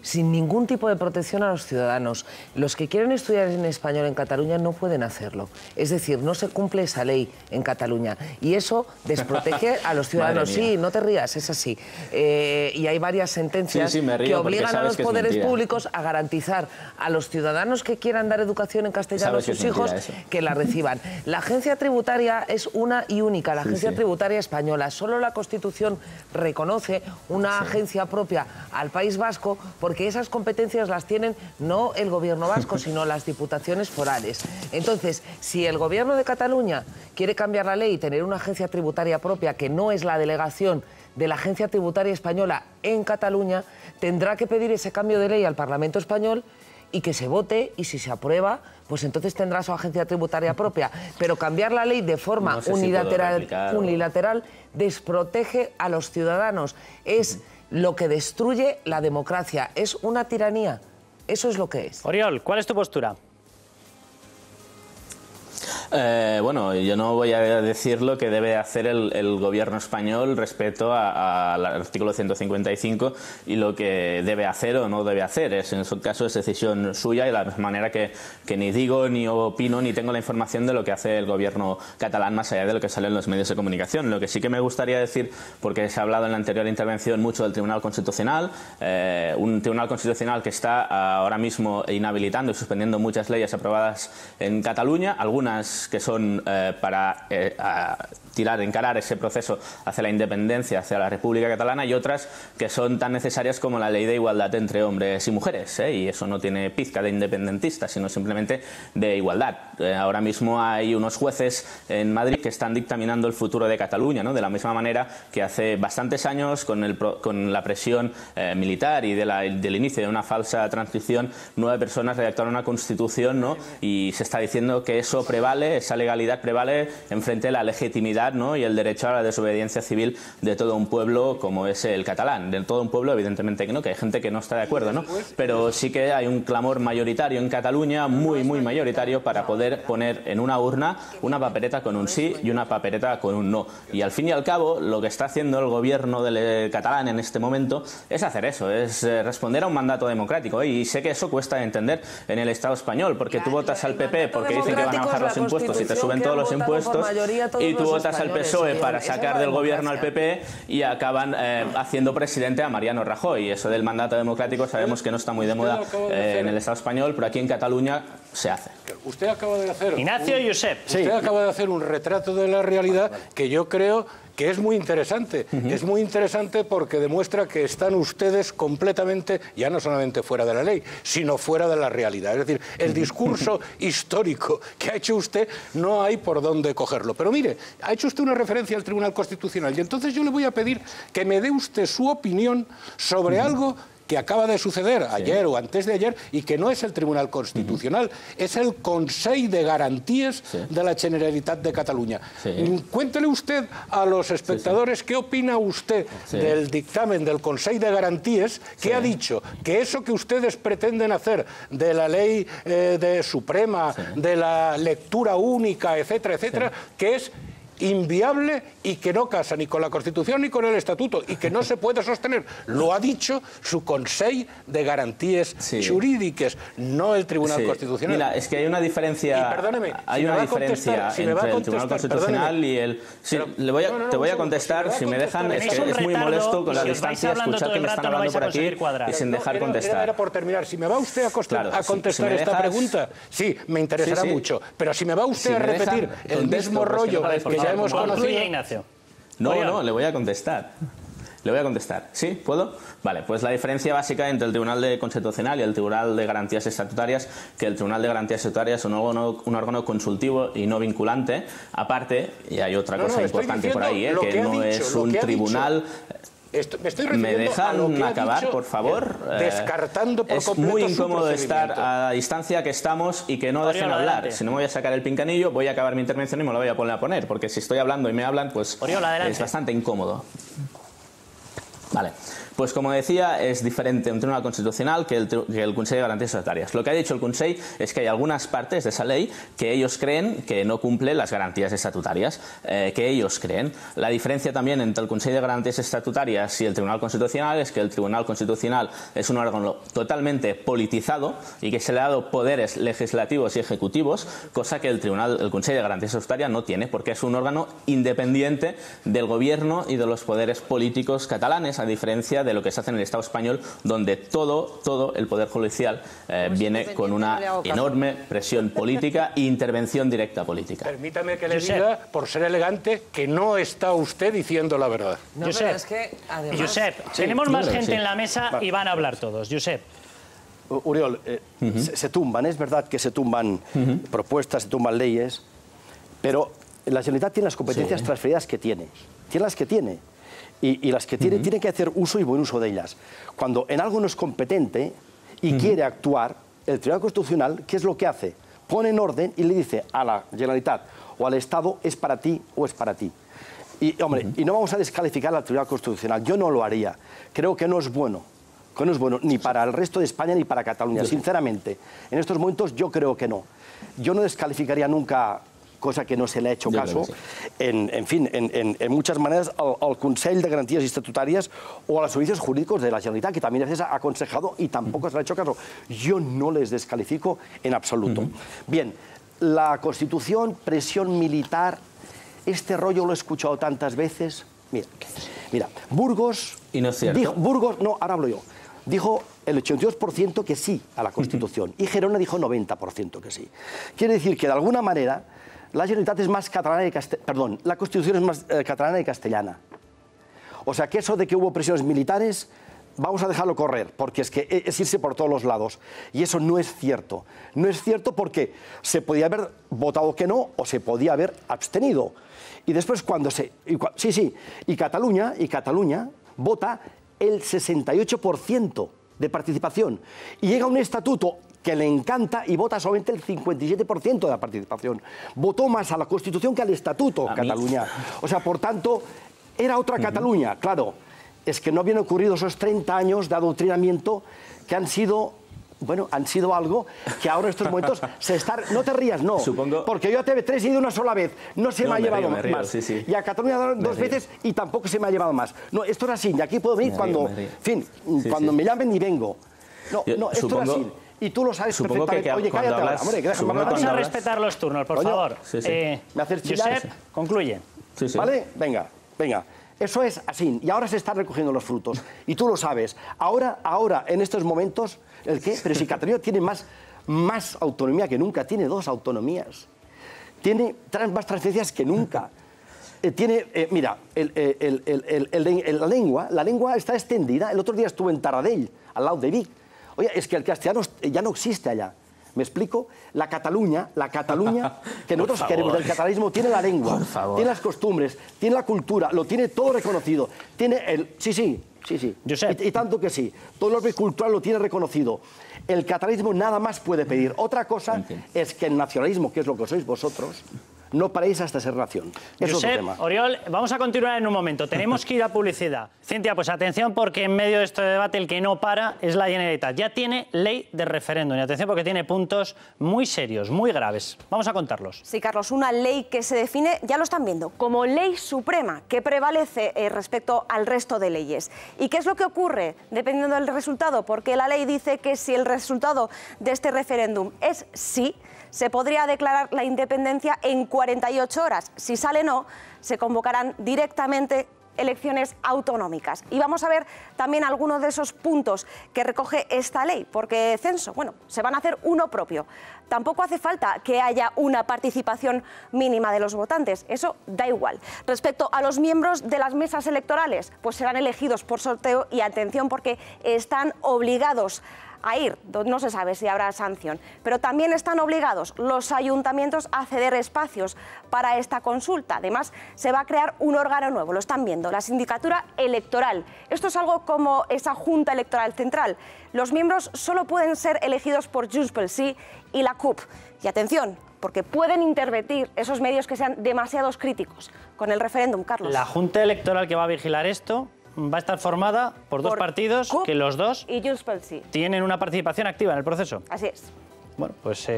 sin ningún tipo de protección a los ciudadanos. Los que quieren estudiar en español en Cataluña no pueden hacerlo. Es decir, no se cumple esa ley en Cataluña. Y eso desprotege a los ciudadanos. Sí, no te rías, es así. Y hay varias sentencias que obligan a los poderes públicos a garantizar a los ciudadanos que quieran dar educación en castellano a sus hijos que la reciban. La agencia tributaria es una y única, la agencia tributaria española. Solo la Constitución reconoce una agencia propia al País Vasco, porque esas competencias las tienen no el gobierno vasco, sino las diputaciones forales. Entonces, si el gobierno de Cataluña quiere cambiar la ley y tener una agencia tributaria propia, que no es la delegación de la agencia tributaria española en Cataluña, tendrá que pedir ese cambio de ley al Parlamento español y que se vote, y si se aprueba, pues entonces tendrá su agencia tributaria propia. Pero cambiar la ley de forma unilateral desprotege a los ciudadanos. Es lo que destruye la democracia. Es una tiranía. Eso es lo que es. Oriol, ¿cuál es tu postura? Bueno, yo no voy a decir lo que debe hacer el gobierno español respecto al artículo 155 y lo que debe hacer o no debe hacer. En ese caso es decisión suya y de la misma manera que ni digo, ni opino, ni tengo la información de lo que hace el gobierno catalán más allá de lo que sale en los medios de comunicación. Lo que sí que me gustaría decir, porque se ha hablado en la anterior intervención mucho del Tribunal Constitucional, un Tribunal Constitucional que está ahora mismo inhabilitando y suspendiendo muchas leyes aprobadas en Cataluña, algunas que son para encarar ese proceso hacia la independencia, hacia la República Catalana, y otras que son tan necesarias como la ley de igualdad entre hombres y mujeres, y eso no tiene pizca de independentista, sino simplemente de igualdad. Ahora mismo hay unos jueces en Madrid que están dictaminando el futuro de Cataluña, ¿no? De la misma manera que hace bastantes años, con la presión militar y del inicio de una falsa transición, 9 personas redactaron una constitución, ¿no? Y se está diciendo que eso prevale, esa legalidad prevale enfrente de la legitimidad, ¿no? Y el derecho a la desobediencia civil de todo un pueblo como es el catalán. De todo un pueblo, evidentemente que no, que hay gente que no está de acuerdo, ¿no? Pero sí que hay un clamor mayoritario en Cataluña, muy mayoritario, para poder poner en una urna una papeleta con un sí y una papeleta con un no. Y al fin y al cabo, lo que está haciendo el gobierno del catalán en este momento es hacer eso, es responder a un mandato democrático. Y sé que eso cuesta entender en el Estado español, porque tú votas al PP porque dicen que van a bajar los impuestos y te suben todos los impuestos, y tú votas al PSOE para sacar del gobierno al PP y acaban haciendo presidente a Mariano Rajoy. Eso del mandato democrático sabemos que no está muy de moda en el Estado español, pero aquí en Cataluña se hace. Usted acaba de hacer... Ignacio Josep. Usted acaba de hacer un retrato de la realidad que yo creo que es muy interesante. Es muy interesante porque demuestra que están ustedes completamente, ya no solamente fuera de la ley, sino fuera de la realidad. Es decir, el discurso histórico que ha hecho usted no hay por dónde cogerlo. Pero mire, ha hecho usted una referencia al Tribunal Constitucional y entonces yo le voy a pedir que me dé usted su opinión sobre algo que acaba de suceder ayer o antes de ayer y que no es el Tribunal Constitucional, es el Consell de Garanties de la Generalitat de Cataluña. Cuéntele usted a los espectadores qué opina usted del dictamen del Consell de Garanties, que ha dicho que eso que ustedes pretenden hacer de la ley de Suprema, de la lectura única, etcétera, etcétera, que es inviable y que no casa ni con la Constitución ni con el Estatuto y que no se puede sostener. Lo ha dicho su Consell de Garanties Jurídiques, no el Tribunal Constitucional. Mira, es que hay una diferencia. Y perdóneme, hay una diferencia entre el Tribunal Constitucional y el. Sí, te voy a contestar, si me dejan, es que es muy molesto con la distancia escuchar que me están hablando por aquí y sin dejar contestar. Era por terminar. Si me va usted a contestar esta pregunta, sí, me interesará mucho. Pero si me va usted a repetir el mismo rollo que ya hemos conocido. Ignacio. No, le voy a contestar. Le voy a contestar. ¿Sí? ¿Puedo? Vale, pues la diferencia básica entre el Tribunal Constitucional y el Tribunal de Garantías Estatutarias, que el Tribunal de Garantías Estatutarias es un órgano consultivo y no vinculante. Aparte, y hay otra cosa importante por ahí, que no es un tribunal... ¿Me dejan acabar, por favor? Descartando por es completo muy incómodo estar a la distancia que estamos y que no dejen hablar. Si no me voy a sacar el pinganillo, voy a acabar mi intervención y me lo voy a poner, porque si estoy hablando y me hablan, pues es bastante incómodo. Vale. Pues como decía, es diferente un Tribunal Constitucional que el Consell de Garantías Estatutàries. Lo que ha dicho el Consell es que hay algunas partes de esa ley que ellos creen que no cumplen las garantías estatutarias, que ellos creen. La diferencia también entre el Consell de Garantías Estatutàries y el Tribunal Constitucional es que el Tribunal Constitucional es un órgano totalmente politizado y que se le ha dado poderes legislativos y ejecutivos, cosa que el Consell de Garantías Estatutàries no tiene, porque es un órgano independiente del gobierno y de los poderes políticos catalanes, a diferencia de lo que se hace en el Estado español, donde todo el Poder Judicial viene con una enorme presión política e intervención directa política. Permítame que le diga, por ser elegante, que no está usted diciendo la verdad. No, Josep, es que, además... Josep, tenemos más gente en la mesa y van a hablar todos. Josep. Oriol, se tumban, es verdad que se tumban propuestas, se tumban leyes, pero la Generalitat tiene las competencias transferidas que tiene. Tiene las que tiene. Y las que tiene, tiene que hacer uso y buen uso de ellas. Cuando en algo no es competente y quiere actuar, el Tribunal Constitucional, ¿qué es lo que hace? Pone en orden y le dice a la Generalitat o al Estado, es para ti o es para ti. Y, hombre, y no vamos a descalificar al Tribunal Constitucional. Yo no lo haría. Creo que no es bueno. Que no es bueno ni para el resto de España ni para Cataluña. Sinceramente, en estos momentos yo creo que no. Yo no descalificaría nunca cosa que no se le ha hecho caso, en fin, en muchas maneras al Consell de Garantías Estatutarias o a los servicios jurídicos de la Generalitat, que también a veces ha aconsejado y tampoco se le ha hecho caso. Yo no les descalifico en absoluto. Bien, la Constitución, presión militar, este rollo lo he escuchado tantas veces. Mira, Burgos... ¿Y no es cierto? Burgos, no, ahora hablo yo. Dijo el 82% que sí a la Constitución y Gerona dijo 90% que sí. Quiere decir que de alguna manera la Generalitat es más catalana perdón, la Constitución es más catalana y castellana. O sea que eso de que hubo presiones militares, vamos a dejarlo correr, porque es que es irse por todos los lados. Y eso no es cierto. No es cierto porque se podía haber votado que no o se podía haber abstenido. Y después cuando y Cataluña vota el 68% de participación. Y llega un estatuto que le encanta y vota solamente el 57% de la participación. Votó más a la Constitución que al estatuto Cataluña. O sea, por tanto, era otra Cataluña. Claro, es que no habían ocurrido esos 30 años de adoctrinamiento que han sido... Bueno, han sido algo que ahora en estos momentos se está... No te rías, no. Supongo... Porque yo a TV3 he ido una sola vez, no se me ha llevado más. Sí. Y a Cataluña dos veces y tampoco se me ha llevado más. No, esto es así, y aquí puedo venir cuando... En fin, cuando me llamen y vengo. No, esto es así. Y tú lo sabes perfectamente. Oye, cállate ahora, hombre, que déjame hablar. Vamos a respetar los turnos, por favor. ¿Me haces chillar? Josep, concluye. ¿Vale? Venga. Eso es así. Y ahora se están recogiendo los frutos. Y tú lo sabes. Ahora, en estos momentos, ¿el qué? Pero si Cataluña tiene más autonomía que nunca. Tiene 2 autonomías. Tiene más transferencias que nunca. Mira, la lengua está extendida. El otro día estuve en Taradell, al lado de Vic. Oye, es que el castellano ya no existe allá. ¿Me explico? La Cataluña que nosotros queremos del catalanismo, tiene la lengua, tiene las costumbres, tiene la cultura, lo tiene todo reconocido. Tiene el... Sí. Y tanto que sí. Todo lo cultural lo tiene reconocido. El catalanismo nada más puede pedir. Otra cosa es que el nacionalismo, que es lo que sois vosotros, no paréis hasta ser nación. Eso es otro tema. Oriol, vamos a continuar en un momento. Tenemos que ir a publicidad. Cintia, pues atención porque en medio de este debate el que no para es la Generalitat. Ya tiene ley de referéndum y atención porque tiene puntos muy serios, muy graves. Vamos a contarlos. Sí, Carlos, una ley que se define, ya lo están viendo, como ley suprema que prevalece respecto al resto de leyes. ¿Y qué es lo que ocurre dependiendo del resultado? Porque la ley dice que si el resultado de este referéndum es sí, se podría declarar la independencia en 48 horas. Si sale no, se convocarán directamente elecciones autonómicas. Y vamos a ver también algunos de esos puntos que recoge esta ley, porque censo, bueno, se van a hacer uno propio. Tampoco hace falta que haya una participación mínima de los votantes, eso da igual. Respecto a los miembros de las mesas electorales, pues serán elegidos por sorteo y atención porque están obligados a ir, no se sabe si habrá sanción, pero también están obligados los ayuntamientos a ceder espacios para esta consulta. Además, se va a crear un órgano nuevo, lo están viendo, la Sindicatura Electoral. Esto es algo como esa Junta Electoral Central. Los miembros solo pueden ser elegidos por Junts pel Sí y la CUP. Y atención, porque pueden intervenir esos medios que sean demasiados críticos con el referéndum, Carlos. La Junta Electoral que va a vigilar esto va a estar formada por dos partidos CUP que los dos y Junts pel Sí tienen una participación activa en el proceso. Así es. Bueno, pues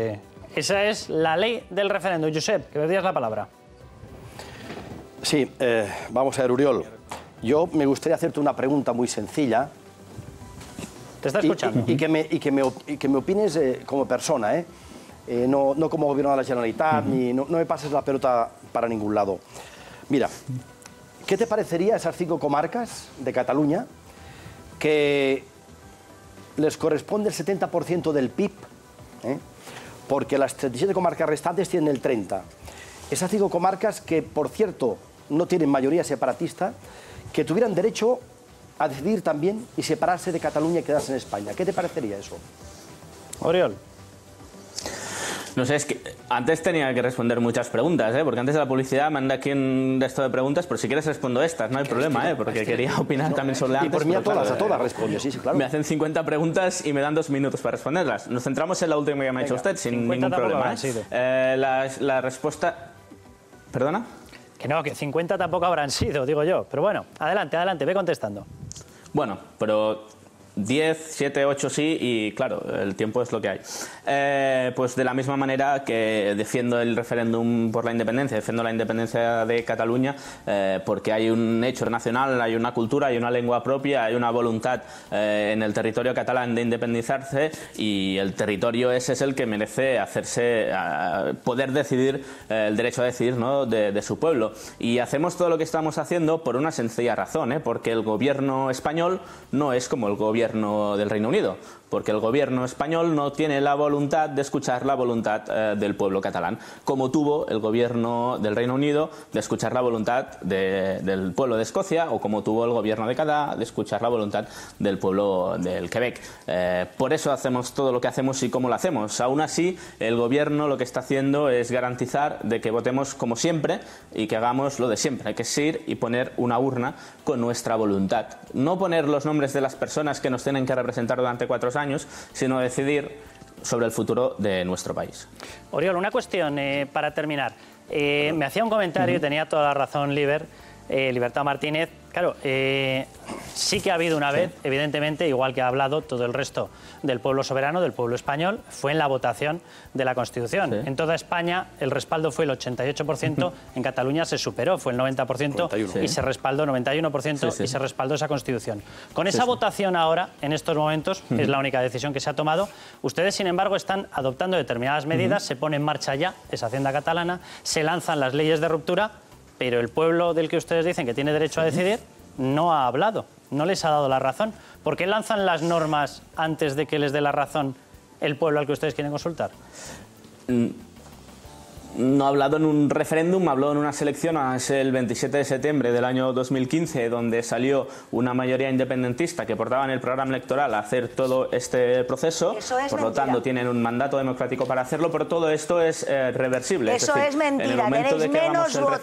esa es la ley del referéndum. Josep, que me digas la palabra. Sí, vamos a ver, Oriol. Yo me gustaría hacerte una pregunta muy sencilla. Te está escuchando. Y que me opines como persona, no como gobierno de la Generalitat, ni no me pases la pelota para ningún lado. Mira, ¿qué te parecería esas 5 comarcas de Cataluña que les corresponde el 70% del PIB? Porque las 37 comarcas restantes tienen el 30%. Esas 5 comarcas que, por cierto, no tienen mayoría separatista, que tuvieran derecho a decidir también y separarse de Cataluña y quedarse en España. ¿Qué te parecería eso? Oriol. No sé, es que antes tenía que responder muchas preguntas, porque antes de la publicidad manda aquí un de esto de preguntas, pero si quieres respondo estas, no hay problema, porque quería opinar también sobre antes. Y por mí a todas respondo, sí, claro. Me hacen 50 preguntas y me dan 2 minutos para responderlas. Nos centramos en la última que me ha hecho usted, sin ningún problema. La respuesta... ¿Perdona? Que no, que 50 tampoco habrán sido, digo yo. Pero bueno, adelante, ve contestando. Bueno, pero 10, 7, 8 sí, y claro, el tiempo es lo que hay. Pues de la misma manera que defiendo el referéndum por la independencia, defiendo la independencia de Cataluña, porque hay un hecho nacional, hay una cultura, hay una lengua propia, hay una voluntad en el territorio catalán de independizarse, y el territorio ese es el que merece hacerse, poder decidir, el derecho a decidir, ¿no?, de su pueblo. Y hacemos todo lo que estamos haciendo por una sencilla razón, porque el gobierno español no es como el gobierno del Reino Unido, porque el gobierno español no tiene la voluntad de escuchar la voluntad del pueblo catalán, como tuvo el gobierno del Reino Unido de escuchar la voluntad del pueblo de Escocia, o como tuvo el gobierno de Canadá de escuchar la voluntad del pueblo del Quebec. Por eso hacemos todo lo que hacemos y cómo lo hacemos. Aún así, el gobierno lo que está haciendo es garantizar de que votemos como siempre y que hagamos lo de siempre, que es ir y poner una urna con nuestra voluntad. No poner los nombres de las personas que nos tienen que representar durante 4 años, sino decidir sobre el futuro de nuestro país. Oriol, una cuestión para terminar. Me hacía un comentario y tenía toda la razón Libertad Martínez. Claro, sí que ha habido una vez, evidentemente, igual que ha hablado todo el resto del pueblo soberano, del pueblo español, fue en la votación de la Constitución. Sí. En toda España el respaldo fue el 88%, en Cataluña se superó, fue el 90% 91. Y se respaldó 91% y se respaldó esa Constitución. Con esa votación ahora, en estos momentos, es la única decisión que se ha tomado. Ustedes, sin embargo, están adoptando determinadas medidas, se pone en marcha ya esa Hacienda catalana, se lanzan las leyes de ruptura, pero el pueblo del que ustedes dicen que tiene derecho a decidir no ha hablado, no les ha dado la razón. ¿Por qué lanzan las normas antes de que les dé la razón el pueblo al que ustedes quieren consultar? No ha hablado en un referéndum, habló en unas elecciones el 27 de septiembre del año 2015, donde salió una mayoría independentista que portaba en el programa electoral a hacer todo este proceso. Por lo tanto, tienen un mandato democrático para hacerlo, pero todo esto es reversible. Eso es mentira, tenéis menos votos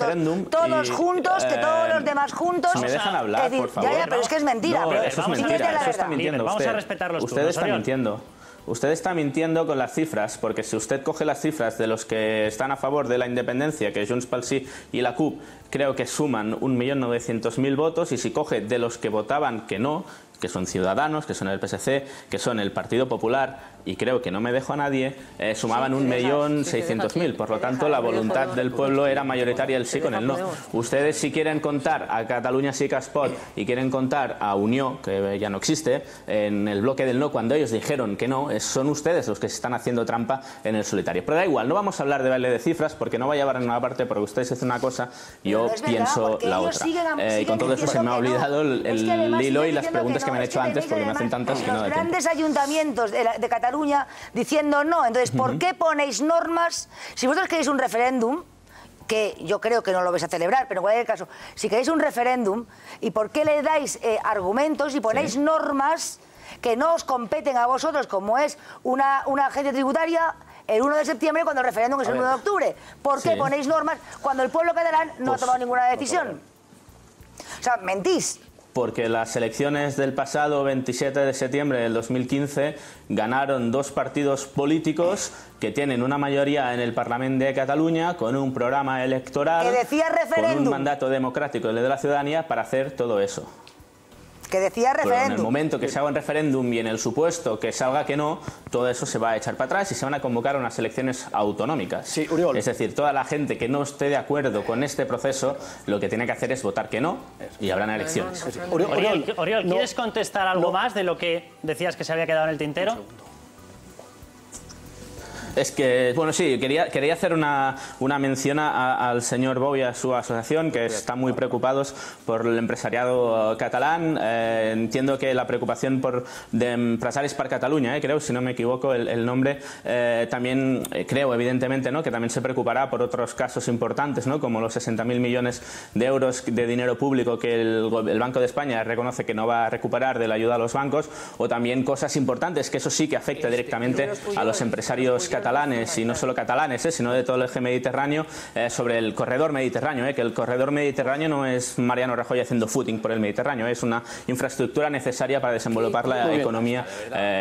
todos juntos que todos los demás juntos. Si me dejan hablar, por favor. Ya, pero es que es mentira. No, eso es mentira, eso está mintiendo vamos usted. A respetar los usted está mintiendo. Usted está mintiendo con las cifras, porque si usted coge las cifras de los que están a favor de la independencia, que Junts pel Sí y la CUP, creo que suman 1.900.000 votos, y si coge de los que votaban que no, que son Ciudadanos, que son el PSC, que son el Partido Popular, y creo que no me dejo a nadie, sumaban 1.600.000. Por lo tanto, la voluntad del pueblo era mayoritaria el sí con el no. Ustedes, si quieren contar a Catalunya Sí que es pot y quieren contar a Unió, que ya no existe, en el bloque del no, cuando ellos dijeron que no, son ustedes los que se están haciendo trampa en el solitario. Pero da igual, no vamos a hablar de baile de cifras, porque no va a llevar a ninguna parte, porque ustedes dicen una cosa y yo pienso la otra. Y con todo eso se me ha olvidado el hilo y las preguntas que me han hecho antes, porque me hacen tantas que no da tiempo. Los grandes ayuntamientos de Cataluña diciendo no. Entonces, ¿por qué ponéis normas? Si vosotros queréis un referéndum, que yo creo que no lo vais a celebrar, pero en cualquier caso, si queréis un referéndum, ¿y por qué le dais argumentos y ponéis normas que no os competen a vosotros, como es una agencia tributaria el 1 de septiembre cuando el referéndum es el 1 de octubre? ¿Por qué ponéis normas cuando el pueblo catalán no ha tomado ninguna decisión? O sea, mentís. Porque las elecciones del pasado 27 de septiembre del 2015 ganaron 2 partidos políticos que tienen una mayoría en el Parlamento de Cataluña, con un programa electoral, que decía referéndum, con un mandato democrático de la ciudadanía para hacer todo eso. Que decía referéndum. Pero en el momento que se haga un referéndum y en el supuesto que salga que no, todo eso se va a echar para atrás y se van a convocar unas elecciones autonómicas. Sí, Oriol. Es decir, toda la gente que no esté de acuerdo con este proceso, lo que tiene que hacer es votar que no y habrán elecciones. Oriol, ¿quieres contestar algo más de lo que decías que se había quedado en el tintero? Es que, bueno, sí, quería hacer una mención al señor Bou y a su asociación, que están muy preocupados por el empresariado catalán. Entiendo que la preocupación de Empresaris per Catalunya, creo, si no me equivoco el nombre, también creo, evidentemente, ¿no?, que también se preocupará por otros casos importantes, ¿no?, como los 60.000 millones de euros de dinero público que el Banco de España reconoce que no va a recuperar de la ayuda a los bancos, o también cosas importantes, que eso sí que afecta directamente a los empresarios catalanes, catalanes, y no solo catalanes, sino de todo el eje mediterráneo, sobre el corredor mediterráneo, que el corredor mediterráneo no es Mariano Rajoy haciendo footing por el Mediterráneo, es una infraestructura necesaria para desenvolupar la economía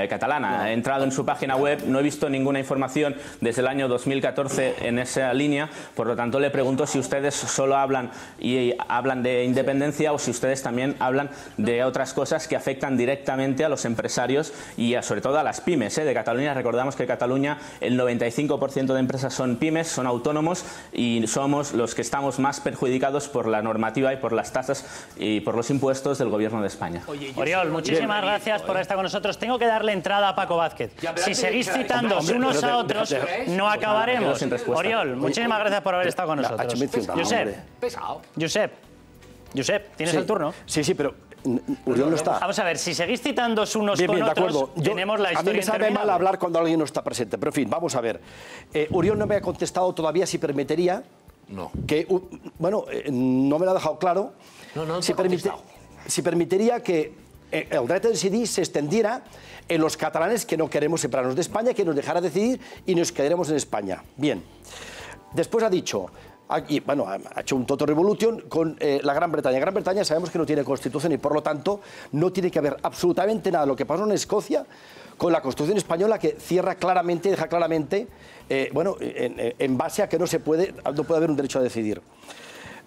catalana. He entrado en su página web, no he visto ninguna información desde el año 2014 en esa línea, por lo tanto le pregunto si ustedes solo hablan de independencia o si ustedes también hablan de otras cosas que afectan directamente a los empresarios y sobre todo a las pymes de Cataluña. Recordamos que en Cataluña el 95% de empresas son pymes, son autónomos, y somos los que estamos más perjudicados por la normativa y por las tasas y por los impuestos del Gobierno de España. Oriol, muchísimas gracias por estar con nosotros. Tengo que darle entrada a Paco Vázquez. Si seguís citando unos a otros, no acabaremos. Oriol, muchísimas gracias por haber estado con nosotros. Josep, ¿tienes el turno? Sí, pero Oriol no está. Vamos a ver, si seguís citando unos con otros, tenemos la historia a mí me sabe mal hablar cuando alguien no está presente, pero en fin, vamos a ver. Oriol no me ha contestado todavía si permitiría... No. Bueno, no me lo ha dejado claro. No, si permitiría que el derecho de decidir se extendiera en los catalanes que no queremos separarnos de España, que nos dejara decidir y nos quedaremos en España. Bien. Después ha dicho... ha hecho un total revolution con la Gran Bretaña. Gran Bretaña sabemos que no tiene constitución y por lo tanto no tiene que haber absolutamente nada. Lo que pasó en Escocia con la Constitución española, que deja claramente, en base a que no puede haber un derecho a decidir.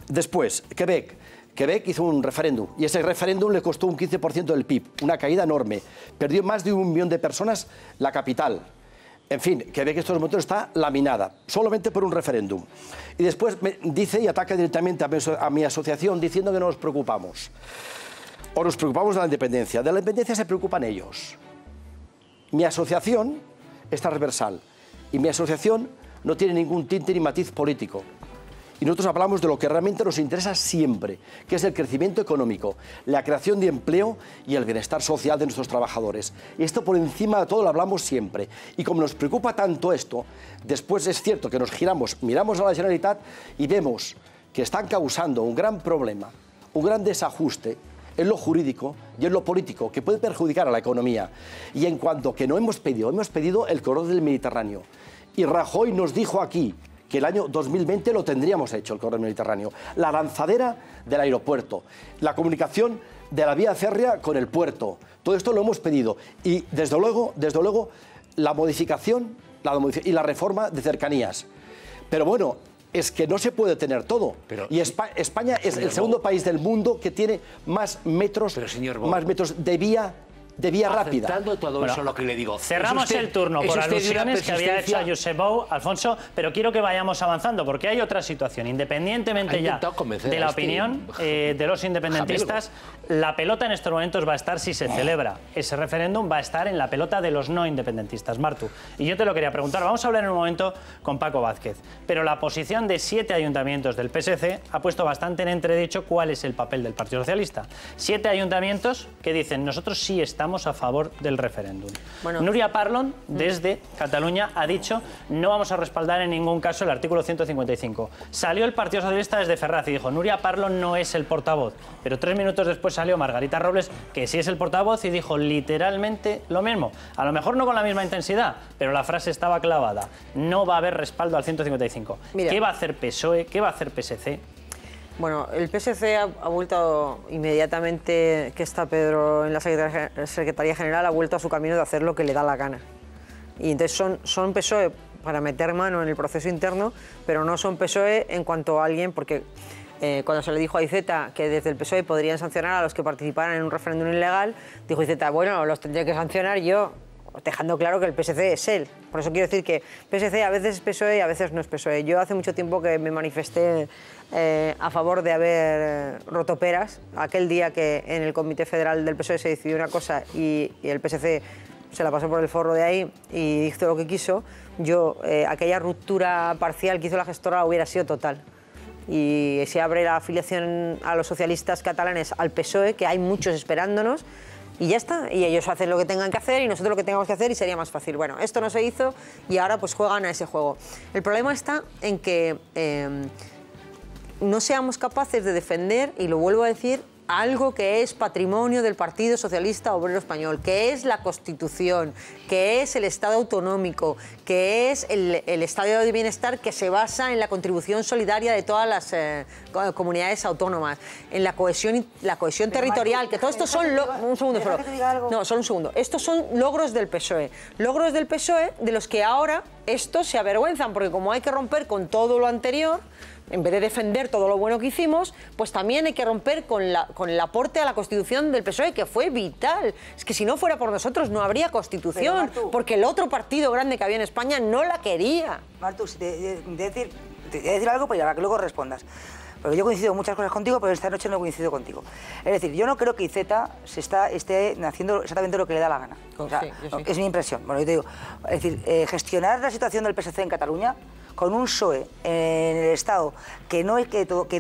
Después, Quebec hizo un referéndum y ese referéndum le costó un 15% del PIB, una caída enorme. Perdió más de 1 millón de personas la capital. En fin, Quebec en estos momentos está laminada, solamente por un referéndum. Y después me dice y ataca directamente a mi asociación diciendo que no nos preocupamos. O nos preocupamos de la independencia. De la independencia se preocupan ellos. Mi asociación es transversal y mi asociación no tiene ningún tinte ni matiz político. Y nosotros hablamos de lo que realmente nos interesa siempre, que es el crecimiento económico, la creación de empleo y el bienestar social de nuestros trabajadores. Y esto por encima de todo lo hablamos siempre. Y como nos preocupa tanto esto, después es cierto que nos miramos a la Generalitat y vemos que están causando un gran problema, un gran desajuste en lo jurídico y en lo político, que puede perjudicar a la economía. Y en cuanto que no hemos pedido el corredor del Mediterráneo. Y Rajoy nos dijo aquí que el año 2020 lo tendríamos hecho, el corredor mediterráneo. La lanzadera del aeropuerto, la comunicación de la vía férrea con el puerto, todo esto lo hemos pedido. Y desde luego, la modificación y la reforma de cercanías. Pero bueno, es que no se puede tener todo. Y España es el segundo país del mundo que tiene más metros de vía rápida. Aceptando todo eso, lo que le digo. Cerramos el turno por alusiones que había hecho a Josep Bou, Alfonso, pero quiero que vayamos avanzando porque hay otra situación. Independientemente ya de la opinión de los independentistas, la pelota en estos momentos va a estar si se celebra. Ese referéndum va a estar en la pelota de los no independentistas. Martu, y yo te lo quería preguntar, vamos a hablar en un momento con Paco Vázquez, pero la posición de 7 ayuntamientos del PSC ha puesto bastante en entredicho cuál es el papel del Partido Socialista. 7 ayuntamientos que dicen, nosotros sí estamos a favor del referéndum. Núria Parlon, desde Cataluña, ha dicho no vamos a respaldar en ningún caso el artículo 155. Salió el Partido Socialista desde Ferraz y dijo Núria Parlon no es el portavoz, pero 3 minutos después salió Margarita Robles, que sí es el portavoz, y dijo literalmente lo mismo. A lo mejor no con la misma intensidad, pero la frase estaba clavada. No va a haber respaldo al 155. Mira, ¿qué va a hacer PSOE? ¿Qué va a hacer PSC? Bueno, el PSC ha vuelto inmediatamente que está Pedro en la Secretaría General, ha vuelto a su camino de hacer lo que le da la gana. Y entonces son PSOE para meter mano en el proceso interno, pero no son PSOE en cuanto a alguien, porque cuando se le dijo a Iceta que desde el PSOE podrían sancionar a los que participaran en un referéndum ilegal, dijo Iceta, bueno, los tendría que sancionar yo, dejando claro que el PSC es él. Por eso quiero decir que PSC a veces es PSOE y a veces no es PSOE. Yo hace mucho tiempo que me manifesté a favor de haber roto peras. Aquel día que en el Comité Federal del PSOE se decidió una cosa y el PSC se la pasó por el forro de ahí y hizo lo que quiso, yo aquella ruptura parcial que hizo la gestora hubiera sido total. Y se abre la afiliación a los socialistas catalanes al PSOE, que hay muchos esperándonos, y ya está, y ellos hacen lo que tengan que hacer y nosotros lo que tengamos que hacer y sería más fácil. Bueno, esto no se hizo y ahora pues juegan a ese juego. El problema está en que no seamos capaces de defender, y lo vuelvo a decir, algo que es patrimonio del Partido Socialista Obrero Español, que es la Constitución, que es el Estado autonómico, que es el Estado de bienestar que se basa en la contribución solidaria de todas las comunidades autónomas, en la cohesión territorial, que todo esto son... Un segundo, solo un segundo. Estos son logros del PSOE. Logros del PSOE de los que ahora estos se avergüenzan, porque como hay que romper con todo lo anterior, en vez de defender todo lo bueno que hicimos, pues también hay que romper con el aporte a la Constitución del PSOE, que fue vital. Es que si no fuera por nosotros no habría Constitución, porque el otro partido grande que había en España no la quería. Martu, si te voy a decir algo, pues ya que luego respondas. Porque yo coincido en muchas cosas contigo, pero esta noche no coincido contigo. Es decir, yo no creo que Iceta esté haciendo exactamente lo que le da la gana. O sea, es mi impresión. Bueno, yo te digo, es decir, gestionar la situación del PSC en Cataluña con un PSOE en el Estado que no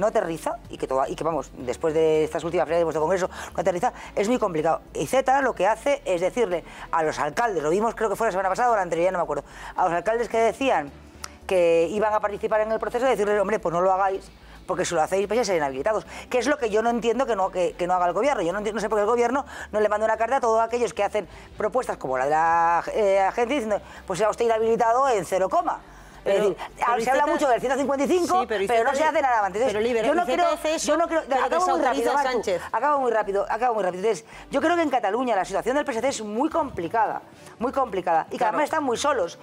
aterriza y que vamos, después de estas últimas peleas de Congreso, no aterriza, es muy complicado. Iceta lo que hace es decirle a los alcaldes, lo vimos creo que fue la semana pasada o la anterior, ya no me acuerdo, a los alcaldes que decían que iban a participar en el proceso, decirles, hombre, pues no lo hagáis, porque si lo hacéis vais a ser inhabilitados. Que es lo que yo no entiendo que no haga el gobierno. Yo no sé por qué el gobierno no le manda una carta a todos aquellos que hacen propuestas como la de la agencia diciendo, pues sea usted inhabilitado en 0, es decir, se habla mucho del 155, sí, pero no se hace nada más. Entonces, yo no creo... Acabo muy rápido. Entonces, yo creo que en Cataluña la situación del PSC es muy complicada, y que además están muy solos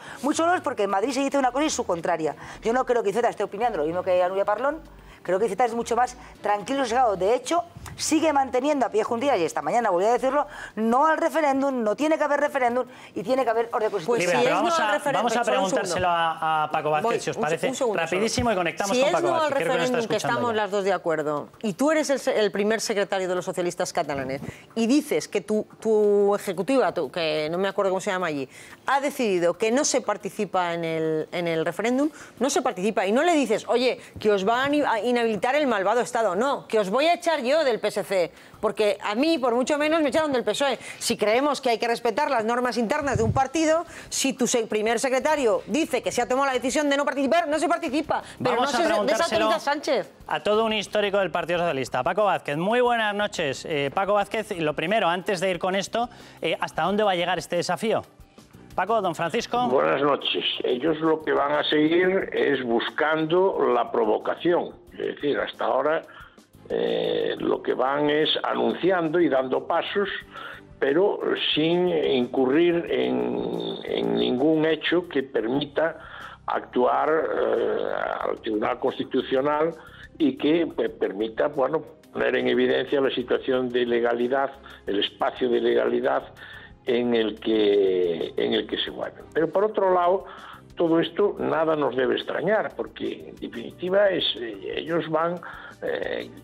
porque en Madrid se dice una cosa y su contraria. Yo no creo que Iceta esté opinando lo mismo que Núria Parlon. Creo que Iceta es mucho más tranquilo y sosegado. De hecho, sigue manteniendo a pie juntillas, y esta mañana volví a decirlo, no al referéndum, no tiene que haber referéndum y tiene que haber orden constitucional. Pues si vamos a preguntárselo a Paco Vázquez, si os parece, rapidísimo, y conectamos con Paco Vázquez. Si es no al referéndum, que estamos las dos de acuerdo, y tú eres el primer secretario de los socialistas catalanes, y dices que tu ejecutiva, que no me acuerdo cómo se llama allí, ha decidido que no se participa en el referéndum, no se participa, y no le dices, oye, que os van a inhabilitar el malvado Estado. No, que os voy a echar yo del PSC, porque a mí, por mucho menos, me echaron del PSOE. Si creemos que hay que respetar las normas internas de un partido, si tu primer secretario dice que se ha tomado la decisión de no participar, no se participa. Pero vamos no se desautoriza Sánchez. A todo un histórico del Partido Socialista. Paco Vázquez, muy buenas noches. Paco Vázquez, lo primero, antes de ir con esto, ¿hasta dónde va a llegar este desafío? Paco, don Francisco. Buenas noches. Ellos lo que van a seguir es buscando la provocación. Es decir, hasta ahora lo que van es anunciando y dando pasos, pero sin incurrir en ningún hecho que permita actuar al Tribunal Constitucional y que permita, bueno, poner en evidencia la situación de ilegalidad, el espacio de ilegalidad en el que se mueven. Pero por otro lado, todo esto nada nos debe extrañar, porque en definitiva ellos van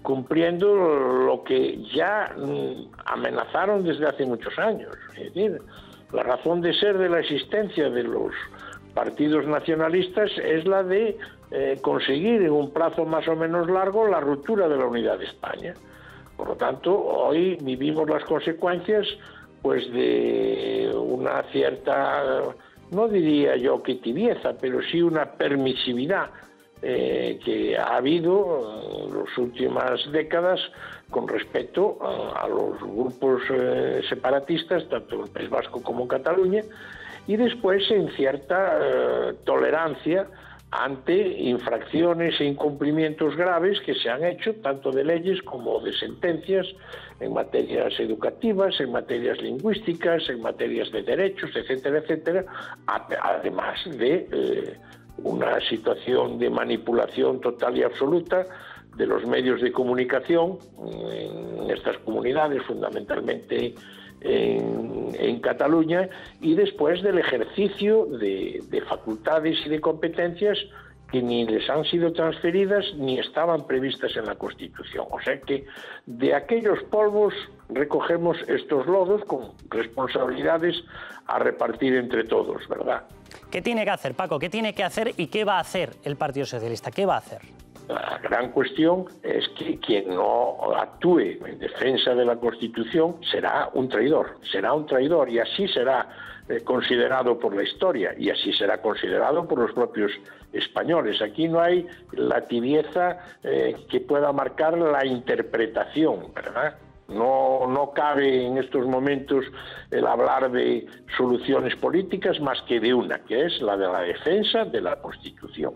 cumpliendo lo que ya amenazaron desde hace muchos años. Es decir, la razón de ser de la existencia de los partidos nacionalistas es la de conseguir en un plazo más o menos largo la ruptura de la unidad de España. Por lo tanto, hoy vivimos las consecuencias pues de una cierta, no diría yo que tibieza, pero sí una permisividad que ha habido en las últimas décadas con respecto a los grupos separatistas, tanto en el País Vasco como en Cataluña, y después en cierta tolerancia ante infracciones e incumplimientos graves que se han hecho tanto de leyes como de sentencias en materias educativas, en materias lingüísticas, en materias de derechos, etcétera, etcétera, además de una situación de manipulación total y absoluta de los medios de comunicación en estas comunidades, fundamentalmente en Cataluña, y después del ejercicio de facultades y de competencias que ni les han sido transferidas ni estaban previstas en la Constitución. O sea que de aquellos polvos recogemos estos lodos con responsabilidades a repartir entre todos, ¿verdad? ¿Qué tiene que hacer, Paco? ¿Qué tiene que hacer y qué va a hacer el Partido Socialista? ¿Qué va a hacer? La gran cuestión es que quien no actúe en defensa de la Constitución será un traidor, y así será considerado por la historia, y así será considerado por los propios españoles. Aquí no hay la tibieza que pueda marcar la interpretación, ¿verdad? No cabe en estos momentos el hablar de soluciones políticas más que de una, que es la de la defensa de la Constitución.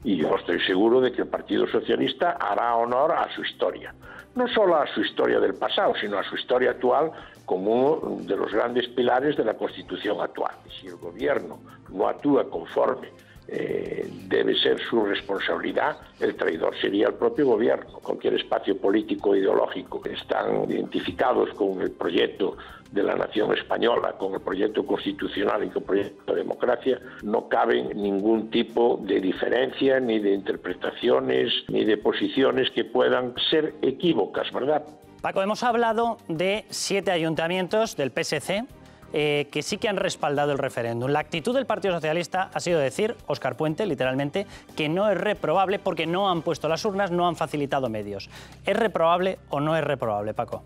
Y yo estoy seguro de que el Partido Socialista hará honor a su historia. No solo a su historia del pasado, sino a su historia actual como uno de los grandes pilares de la Constitución actual. Si el Gobierno no actúa conforme debe ser su responsabilidad, el traidor sería el propio Gobierno. Cualquier espacio político ideológico que están identificados con el proyecto de la nación española, con el proyecto constitucional y con el proyecto de democracia, no cabe ningún tipo de diferencia, ni de interpretaciones, ni de posiciones que puedan ser equívocas, ¿verdad? Paco, hemos hablado de 7 ayuntamientos del PSC que sí que han respaldado el referéndum. La actitud del Partido Socialista ha sido decir, Óscar Puente, literalmente, que no es reprobable porque no han puesto las urnas, no han facilitado medios. ¿Es reprobable o no es reprobable, Paco?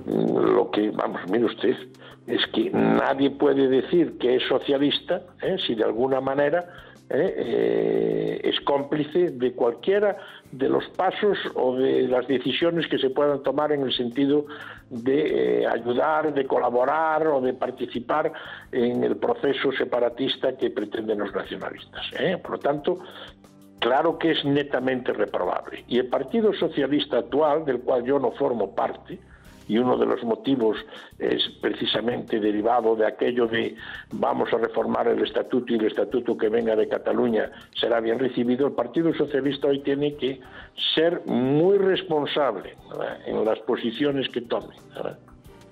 Lo que, vamos, mire usted, es que nadie puede decir que es socialista si de alguna manera es cómplice de cualquiera de los pasos o de las decisiones que se puedan tomar en el sentido de ayudar, de colaborar o de participar en el proceso separatista que pretenden los nacionalistas. Por lo tanto, claro que es netamente reprobable. Y el Partido Socialista actual, del cual yo no formo parte, y uno de los motivos es precisamente derivado de aquello de vamos a reformar el estatuto y el estatuto que venga de Cataluña será bien recibido, el Partido Socialista hoy tiene que ser muy responsable, ¿verdad?, en las posiciones que tome, ¿verdad?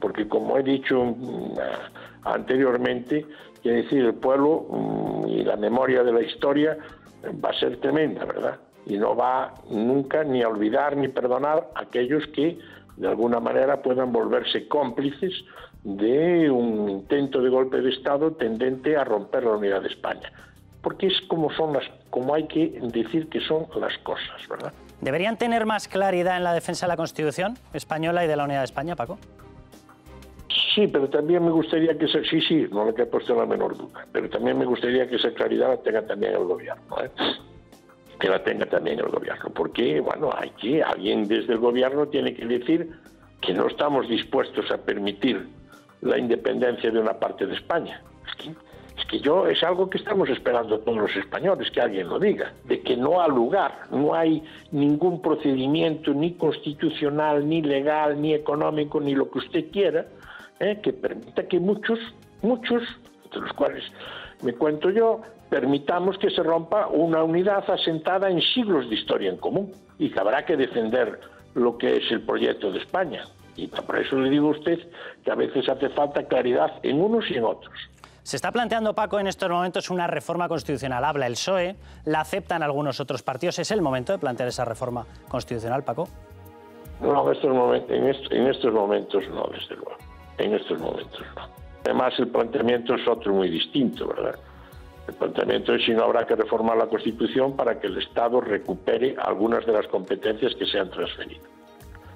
Porque como he dicho anteriormente, quiere decir, el pueblo y la memoria de la historia va a ser tremenda, ¿verdad? Y no va nunca ni a olvidar ni perdonar a aquellos que de alguna manera puedan volverse cómplices de un intento de golpe de Estado tendente a romper la unidad de España. Porque es como hay que decir que son las cosas, ¿verdad? ¿Deberían tener más claridad en la defensa de la Constitución española y de la unidad de España, Paco? Sí, pero también me gustaría que sí, no le he puesto la menor duda, pero también me gustaría que esa claridad la tenga también el Gobierno, que la tenga también el Gobierno, porque bueno, alguien desde el Gobierno tiene que decir que no estamos dispuestos a permitir la independencia de una parte de España. Es que es algo que estamos esperando todos los españoles, que alguien lo diga, de que no ha lugar, no hay ningún procedimiento ni constitucional, ni legal, ni económico, ni lo que usted quiera, que permita que muchos, de los cuales me cuento yo, permitamos que se rompa una unidad asentada en siglos de historia en común y que habrá que defender lo que es el proyecto de España. Y por eso le digo a usted que a veces hace falta claridad en unos y en otros. Se está planteando, Paco, en estos momentos una reforma constitucional. Habla el PSOE, la aceptan algunos otros partidos. ¿Es el momento de plantear esa reforma constitucional, Paco? No, en estos momentos no, desde luego. En estos momentos no. Además, el planteamiento es otro muy distinto, ¿verdad? El planteamiento es si no habrá que reformar la Constitución para que el Estado recupere algunas de las competencias que se han transferido.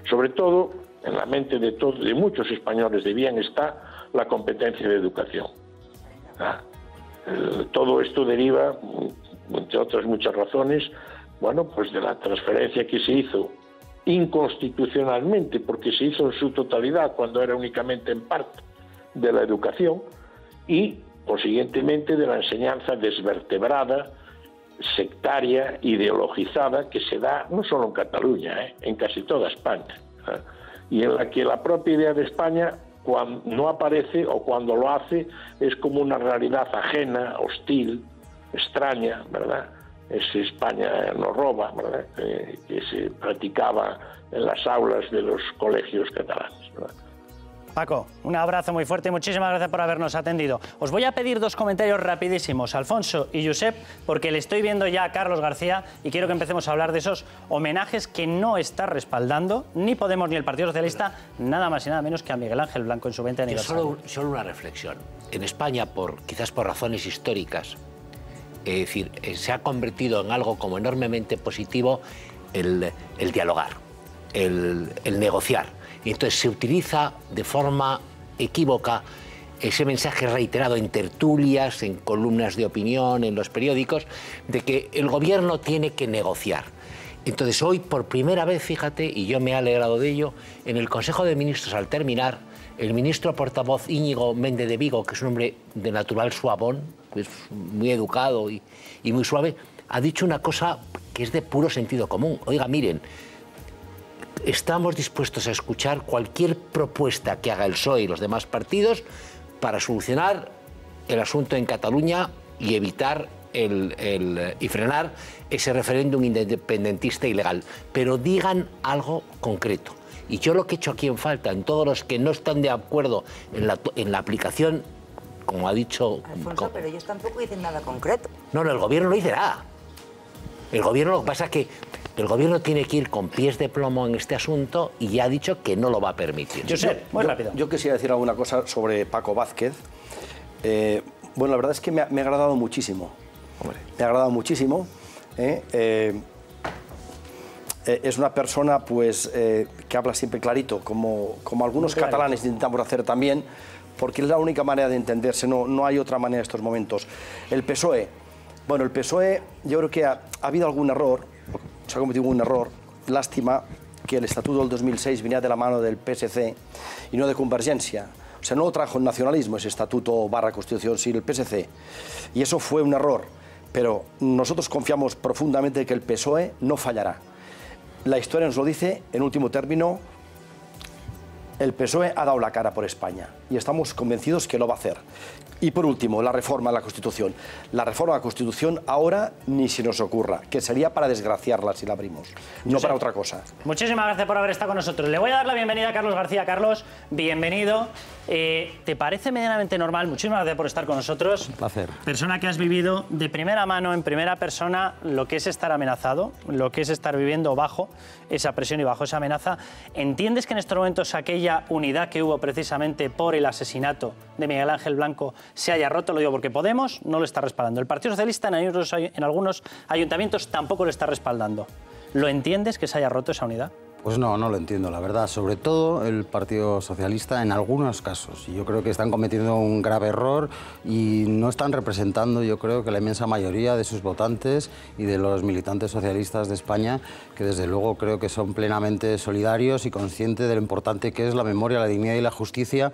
Sobre todo, en la mente de muchos españoles de bien está la competencia de educación. Todo esto deriva, entre otras muchas razones, bueno, pues de la transferencia que se hizo inconstitucionalmente, porque se hizo en su totalidad cuando era únicamente en parte de la educación, y consiguientemente de la enseñanza desvertebrada, sectaria, ideologizada, que se da no solo en Cataluña, en casi toda España, y en la que la propia idea de España, cuando no aparece o cuando lo hace, es como una realidad ajena, hostil, extraña, ¿verdad? Ese España nos roba, ¿verdad? Que se practicaba en las aulas de los colegios catalanes, ¿verdad? Paco, un abrazo muy fuerte y muchísimas gracias por habernos atendido. Os voy a pedir 2 comentarios rapidísimos, Alfonso y Josep, porque le estoy viendo ya a Carlos García y quiero que empecemos a hablar de esos homenajes que no está respaldando ni Podemos ni el Partido Socialista, nada más y nada menos que a Miguel Ángel Blanco en su 20 aniversario. Solo una reflexión. En España, quizás por razones históricas, es decir, se ha convertido en algo como enormemente positivo el dialogar, el negociar. Y entonces se utiliza de forma equívoca ese mensaje reiterado en tertulias, en columnas de opinión, en los periódicos, de que el gobierno tiene que negociar. Entonces hoy, por primera vez, fíjate, y yo me he alegrado de ello, en el Consejo de Ministros, al terminar, el ministro portavoz Íñigo Méndez de Vigo, que es un hombre de natural suavón, pues muy educado y muy suave, ha dicho una cosa que es de puro sentido común. Oiga, miren, estamos dispuestos a escuchar cualquier propuesta que haga el PSOE y los demás partidos para solucionar el asunto en Cataluña y evitar y frenar ese referéndum independentista ilegal. Pero digan algo concreto. Y yo lo que he hecho aquí en falta, en todos los que no están de acuerdo en la aplicación, como ha dicho... Alfonso, pero ellos tampoco dicen nada concreto. No, el gobierno no dice nada. El gobierno, lo que pasa es que el gobierno tiene que ir con pies de plomo en este asunto y ya ha dicho que no lo va a permitir. Muy rápido. Yo quisiera decir alguna cosa sobre Paco Vázquez. Bueno, la verdad es que me ha agradado muchísimo. Me ha agradado muchísimo. Es una persona pues, que habla siempre clarito, como algunos catalanes intentamos hacer también, porque es la única manera de entenderse, no hay otra manera en estos momentos. El PSOE, bueno, el PSOE, yo creo que ha habido algún error, se ha cometido un error, lástima que el Estatuto del 2006 venía de la mano del PSC y no de Convergencia. O sea, no lo trajo el nacionalismo, ese estatuto / constitución, sino el PSC. Y eso fue un error, pero nosotros confiamos profundamente que el PSOE no fallará. La historia nos lo dice, en último término, el PSOE ha dado la cara por España y estamos convencidos que lo va a hacer. Y por último, la reforma de la Constitución. La reforma de la Constitución ahora ni se nos ocurra, que sería para desgraciarla si la abrimos, no para otra cosa. Muchísimas gracias por haber estado con nosotros. Le voy a dar la bienvenida a Carlos García. Carlos, bienvenido. ¿Te parece medianamente normal? Muchísimas gracias por estar con nosotros. Un placer. Persona que has vivido de primera mano, en primera persona, lo que es estar amenazado, lo que es estar viviendo bajo esa presión y bajo esa amenaza. ¿Entiendes que en estos momentos aquella unidad que hubo precisamente por el asesinato de Miguel Ángel Blanco se haya roto? Lo digo porque Podemos no lo está respaldando. El Partido Socialista en algunos ayuntamientos tampoco lo está respaldando. ¿Lo entiendes que se haya roto esa unidad? Pues no lo entiendo, la verdad. Sobre todo el Partido Socialista en algunos casos. Y yo creo que están cometiendo un grave error y no están representando, yo creo, que la inmensa mayoría de sus votantes y de los militantes socialistas de España, que desde luego creo que son plenamente solidarios y conscientes de lo importante que es la memoria, la dignidad y la justicia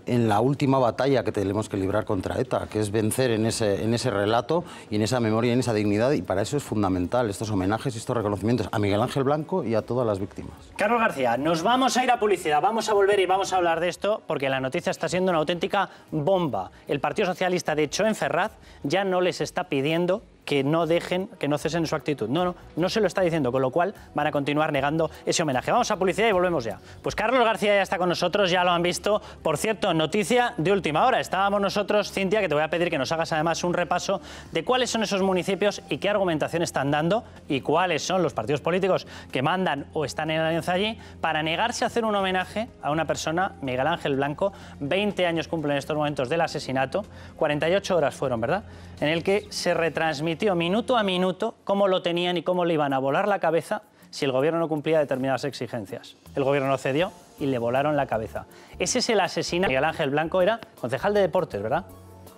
en la última batalla que tenemos que librar contra ETA, que es vencer en ese relato y en esa memoria y en esa dignidad, y para eso es fundamental estos homenajes y estos reconocimientos a Miguel Ángel Blanco y a todas las víctimas. Carlos García, nos vamos a ir a publicidad, vamos a volver y vamos a hablar de esto porque la noticia está siendo una auténtica bomba. El Partido Socialista, de hecho, en Ferraz ya no les está pidiendo que no cesen su actitud. No se lo está diciendo, con lo cual van a continuar negando ese homenaje. Vamos a publicidad y volvemos ya. Pues Carlos García ya está con nosotros, ya lo han visto. Por cierto, noticia de última hora. Estábamos nosotros, Cintia, que te voy a pedir que nos hagas además un repaso de cuáles son esos municipios y qué argumentación están dando y cuáles son los partidos políticos que mandan o están en alianza allí para negarse a hacer un homenaje a una persona, Miguel Ángel Blanco. 20 años cumplen en estos momentos del asesinato, 48 horas fueron, ¿verdad?, en el que se retransmitió minuto a minuto cómo lo tenían y cómo le iban a volar la cabeza si el gobierno no cumplía determinadas exigencias. El gobierno no cedió y le volaron la cabeza. Ese es el asesinato. Miguel Ángel Blanco era concejal de deportes, ¿verdad?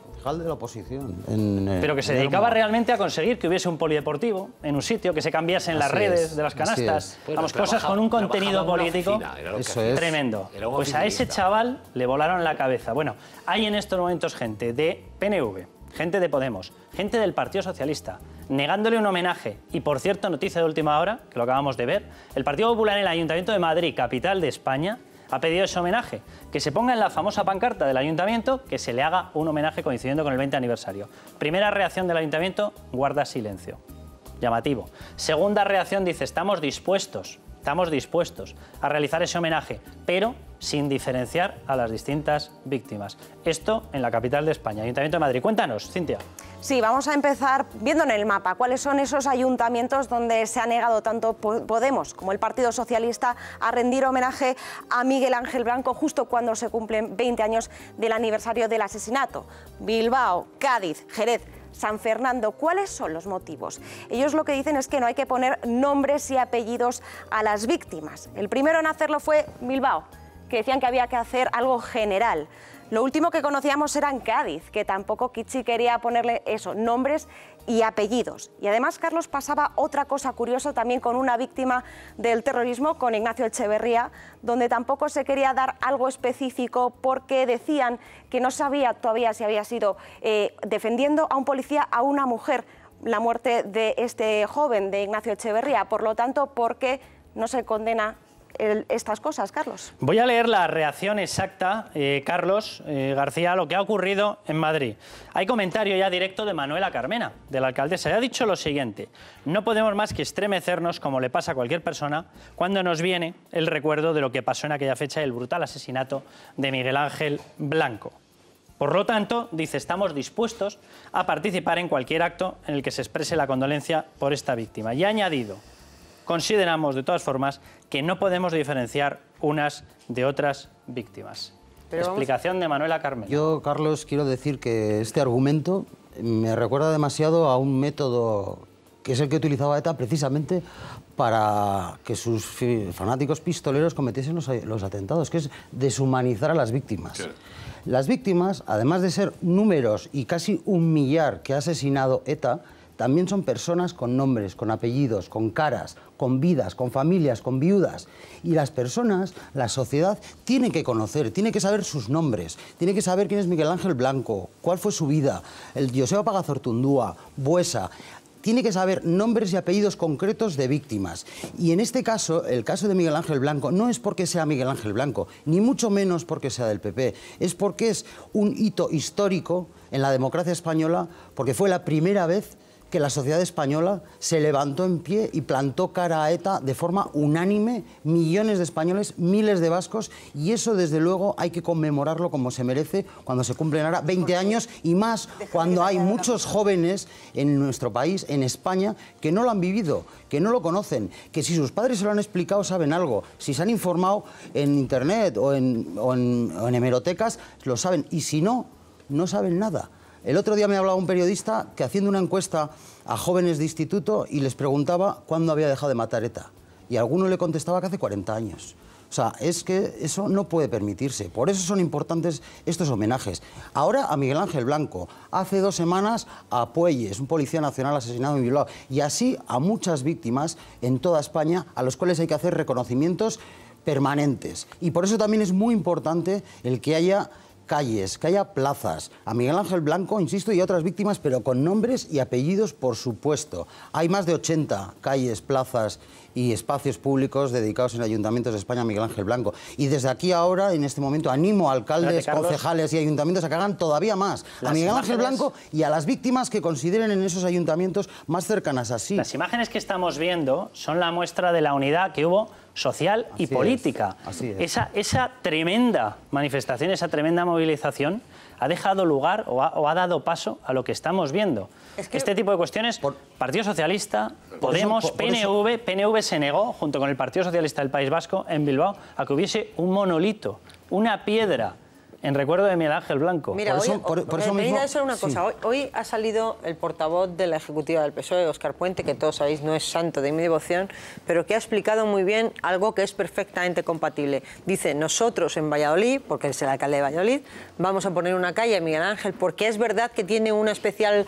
Concejal de la oposición. Pero que se dedicaba realmente a conseguir que hubiese un polideportivo en un sitio, que se cambiasen las redes de las canastas. Vamos, cosas con un contenido político tremendo. Pues a ese chaval le volaron la cabeza. Bueno, hay en estos momentos gente de PNV, gente de Podemos, gente del Partido Socialista, negándole un homenaje. Y, por cierto, noticia de última hora, que lo acabamos de ver, el Partido Popular en el Ayuntamiento de Madrid, capital de España, ha pedido ese homenaje, que se ponga en la famosa pancarta del Ayuntamiento, que se le haga un homenaje coincidiendo con el 20 aniversario. Primera reacción del Ayuntamiento, guarda silencio. Llamativo. Segunda reacción, dice, estamos dispuestos a realizar ese homenaje, pero sin diferenciar a las distintas víctimas. Esto en la capital de España, Ayuntamiento de Madrid. Cuéntanos, Cintia. Sí, vamos a empezar viendo en el mapa cuáles son esos ayuntamientos donde se ha negado tanto Podemos como el Partido Socialista a rendir homenaje a Miguel Ángel Blanco justo cuando se cumplen 20 años del aniversario del asesinato. Bilbao, Cádiz, Jerez, San Fernando. ¿Cuáles son los motivos? Ellos lo que dicen es que no hay que poner nombres y apellidos a las víctimas. El primero en hacerlo fue Bilbao, que decían que había que hacer algo general. Lo último que conocíamos era en Cádiz, que tampoco Kichi quería ponerle eso, nombres y apellidos. Y además, Carlos, pasaba otra cosa curiosa también con una víctima del terrorismo, con Ignacio Echeverría, donde tampoco se quería dar algo específico porque decían que no sabía todavía si había sido defendiendo a un policía, a una mujer, la muerte de este joven, de Ignacio Echeverría. Por lo tanto, ¿por qué no se condena estas cosas, Carlos? Voy a leer la reacción exacta, Carlos García, a lo que ha ocurrido en Madrid. Hay comentario ya directo de Manuela Carmena, de la alcaldesa. Ya ha dicho lo siguiente: no podemos más que estremecernos, como le pasa a cualquier persona, cuando nos viene el recuerdo de lo que pasó en aquella fecha, el brutal asesinato de Miguel Ángel Blanco. Por lo tanto, dice, estamos dispuestos a participar en cualquier acto en el que se exprese la condolencia por esta víctima. Y ha añadido: consideramos, de todas formas, que no podemos diferenciar unas de otras víctimas. Explicación de Manuela Carmena. Yo, Carlos, quiero decir que este argumento me recuerda demasiado a un método que es el que utilizaba ETA precisamente para que sus fanáticos pistoleros cometiesen los atentados, que es deshumanizar a las víctimas. Claro. Las víctimas, además de ser números y casi un millar que ha asesinado ETA, también son personas con nombres, con apellidos, con caras, con vidas, con familias, con viudas. Y las personas, la sociedad, tiene que conocer, tiene que saber sus nombres, tiene que saber quién es Miguel Ángel Blanco, cuál fue su vida, el Joseba Pagazortundúa, Buesa. Tiene que saber nombres y apellidos concretos de víctimas. Y en este caso, el caso de Miguel Ángel Blanco, no es porque sea Miguel Ángel Blanco, ni mucho menos porque sea del PP, es porque es un hito histórico en la democracia española, porque fue la primera vez que la sociedad española se levantó en pie y plantó cara a ETA de forma unánime, millones de españoles, miles de vascos, y eso desde luego hay que conmemorarlo como se merece cuando se cumplen ahora 20 años y más cuando hay muchos jóvenes en nuestro país, en España, que no lo han vivido, que no lo conocen, que si sus padres se lo han explicado saben algo, si se han informado en internet o en hemerotecas lo saben, y si no, no saben nada. El otro día me hablaba un periodista que haciendo una encuesta a jóvenes de instituto y les preguntaba cuándo había dejado de matar ETA. Y alguno le contestaba que hace 40 años. O sea, es que eso no puede permitirse. Por eso son importantes estos homenajes. Ahora a Miguel Ángel Blanco. Hace 2 semanas a Puelles, un policía nacional asesinado en Bilbao. Y así a muchas víctimas en toda España a los cuales hay que hacer reconocimientos permanentes. Y por eso también es muy importante el que haya calles, que haya plazas. A Miguel Ángel Blanco, insisto, y a otras víctimas, pero con nombres y apellidos, por supuesto. Hay más de 80 calles, plazas y espacios públicos dedicados en ayuntamientos de España a Miguel Ángel Blanco. Y desde aquí ahora, en este momento, animo a alcaldes, concejales y ayuntamientos a que hagan todavía más a Miguel Ángel Blanco y a las víctimas que consideren en esos ayuntamientos más cercanas así. Las imágenes que estamos viendo son la muestra de la unidad que hubo social y política. Así es. Esa tremenda manifestación, esa tremenda movilización ha dejado lugar o ha dado paso a lo que estamos viendo. Es que este tipo de cuestiones, Partido Socialista, Podemos, PNV se negó, junto con el Partido Socialista del País Vasco, en Bilbao, a que hubiese un monolito, una piedra, en recuerdo de Miguel Ángel Blanco. Mira, hoy ha salido el portavoz de la Ejecutiva del PSOE, Óscar Puente, que todos sabéis no es santo de mi devoción, pero que ha explicado muy bien algo que es perfectamente compatible. Dice, nosotros en Valladolid, porque es el alcalde de Valladolid, vamos a poner una calle a Miguel Ángel, porque es verdad que tiene una especial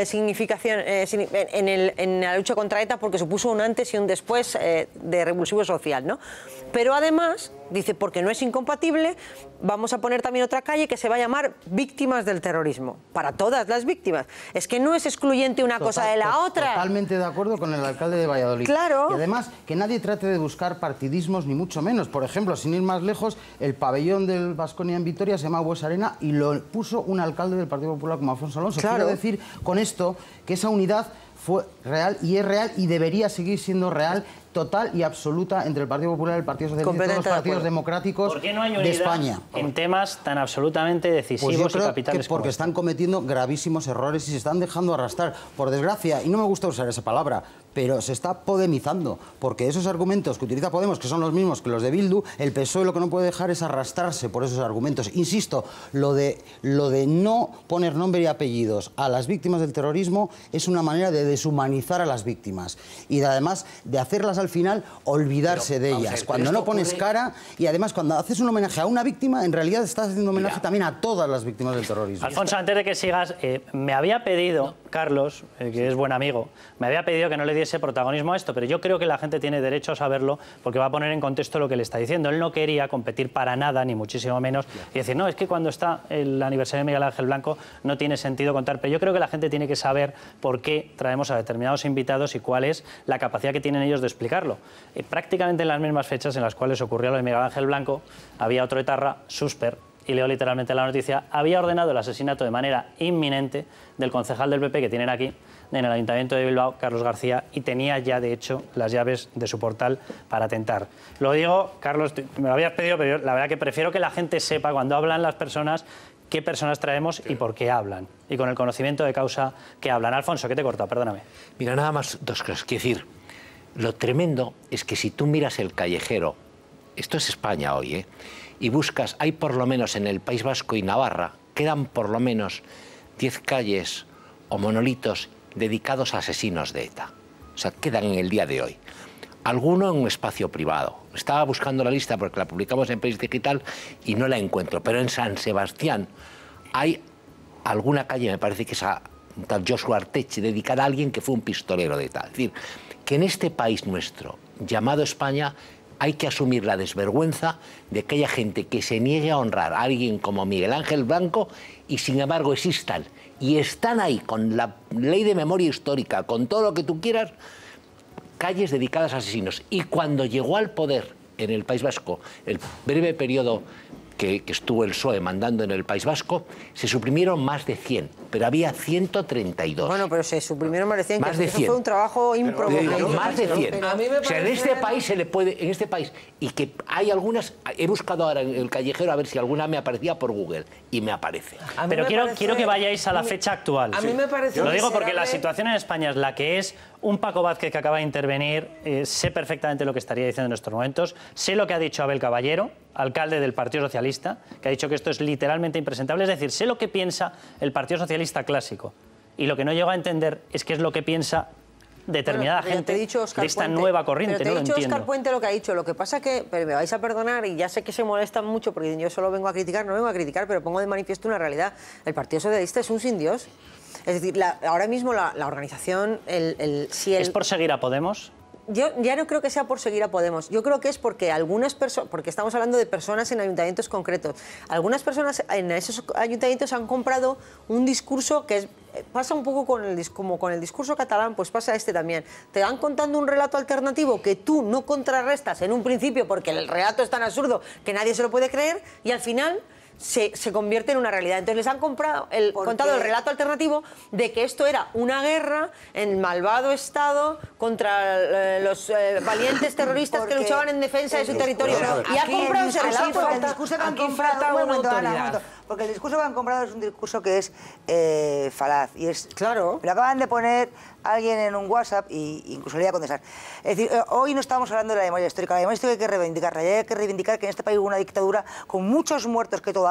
significación en la lucha contra ETA, porque supuso un antes y un después de revulsivo social, ¿no? Pero además, dice, porque no es incompatible, vamos a poner también otra calle que se va a llamar Víctimas del Terrorismo, para todas las víctimas. Es que no es excluyente una cosa de la otra. Totalmente de acuerdo con el alcalde de Valladolid. Claro. Y además, que nadie trate de buscar partidismos, ni mucho menos. Por ejemplo, sin ir más lejos, el pabellón del Baskonia en Vitoria se llama Buesa Arena y lo puso un alcalde del Partido Popular como Alfonso Alonso. Claro. Quiero decir con esto que esa unidad fue real y es real y debería seguir siendo real, total y absoluta, entre el Partido Popular, el Partido Socialista y todos los partidos democráticos de España. En temas tan absolutamente decisivos pues yo creo y capitales que porque están cometiendo gravísimos errores y se están dejando arrastrar, por desgracia, y no me gusta usar esa palabra, pero se está podemizando, porque esos argumentos que utiliza Podemos, que son los mismos que los de Bildu, el PSOE lo que no puede dejar es arrastrarse por esos argumentos. Insisto, lo de no poner nombre y apellidos a las víctimas del terrorismo es una manera de deshumanizar a las víctimas y además de hacerlas al final olvidarse de ellas. Cuando no pones cara y además cuando haces un homenaje a una víctima, en realidad estás haciendo homenaje también a todas las víctimas del terrorismo. Alfonso, antes de que sigas, me había pedido, Carlos, que es buen amigo, me había pedido que no le diese protagonismo a esto, pero yo creo que la gente tiene derecho a saberlo porque va a poner en contexto lo que le está diciendo. Él no quería competir para nada, ni muchísimo menos, y decir, no, es que cuando está el aniversario de Miguel Ángel Blanco no tiene sentido contar, pero yo creo que la gente tiene que saber por qué traemos a determinados invitados y cuál es la capacidad que tienen ellos de explicarlo. Prácticamente en las mismas fechas en las cuales ocurrió lo de Miguel Ángel Blanco, había otro etarra, Susper, y leo literalmente la noticia, había ordenado el asesinato de manera inminente del concejal del PP que tienen aquí, en el Ayuntamiento de Bilbao, Carlos García, y tenía ya, de hecho, las llaves de su portal para atentar. Lo digo, Carlos, me lo habías pedido, pero yo, la verdad que prefiero que la gente sepa, cuando hablan las personas, qué personas traemos y por qué hablan, y con el conocimiento de causa que hablan. Alfonso, que te he cortado, perdóname. Mira, nada más dos cosas. Quiero decir, lo tremendo es que si tú miras el callejero, esto es España hoy, ¿eh?, y buscas, hay por lo menos en el País Vasco y Navarra, quedan por lo menos 10 calles o monolitos dedicados a asesinos de ETA. O sea, quedan en el día de hoy. Alguno en un espacio privado. Estaba buscando la lista porque la publicamos en País Digital y no la encuentro. Pero en San Sebastián hay alguna calle, me parece que es a un tal Joshua Arteche, dedicada a alguien que fue un pistolero de ETA. Es decir, que en este país nuestro, llamado España, hay que asumir la desvergüenza de que haya gente que se niegue a honrar a alguien como Miguel Ángel Blanco y sin embargo existan y están ahí con la ley de memoria histórica, con todo lo que tú quieras, calles dedicadas a asesinos. Y cuando llegó al poder en el País Vasco, el breve periodo que estuvo el PSOE mandando en el País Vasco, se suprimieron más de 100, pero había 132. Bueno, pero se suprimieron más de 100, más de 100. Eso fue un trabajo improbable. Más de 100. O sea, en este país se le puede, en este país, y que hay algunas, he buscado ahora en el callejero a ver si alguna me aparecía por Google, y me aparece. Pero quiero que vayáis a la fecha actual. A mí me parece Lo digo porque la situación en España es la que es. Un Paco Vázquez que acaba de intervenir, sé perfectamente lo que estaría diciendo en estos momentos, sé lo que ha dicho Abel Caballero, alcalde del Partido Socialista, que ha dicho que esto es literalmente impresentable, es decir, sé lo que piensa el Partido Socialista clásico, y lo que no llego a entender es qué es lo que piensa determinada gente de esta nueva corriente, pero no lo entiendo. Oscar Puente lo que ha dicho, lo que pasa es que, pero me vais a perdonar, y ya sé que se molestan mucho porque yo solo vengo a criticar, no vengo a criticar, pero pongo de manifiesto una realidad. El Partido Socialista es un sin Dios. Es decir, ahora mismo la organización, ¿Es por seguir a Podemos? Yo ya no creo que sea por seguir a Podemos. Yo creo que es porque algunas personas, porque estamos hablando de personas en ayuntamientos concretos, algunas personas en esos ayuntamientos han comprado un discurso que pasa un poco como con el discurso catalán, pues pasa también. Te van contando un relato alternativo que tú no contrarrestas en un principio porque el relato es tan absurdo que nadie se lo puede creer y al final se convierte en una realidad. Entonces les han contado el relato alternativo de que esto era una guerra en malvado Estado contra los valientes terroristas que luchaban en defensa de su territorio. Y ha comprado ese relato. El discurso que han comprado, porque el discurso que han comprado es un discurso que es falaz. Y es, claro. Lo acaban de poner alguien en un WhatsApp e incluso le voy a contestar. Es decir, hoy no estamos hablando de la memoria histórica. La memoria histórica hay que reivindicarla. Y hay que reivindicar que en este país hubo una dictadura con muchos muertos que todavía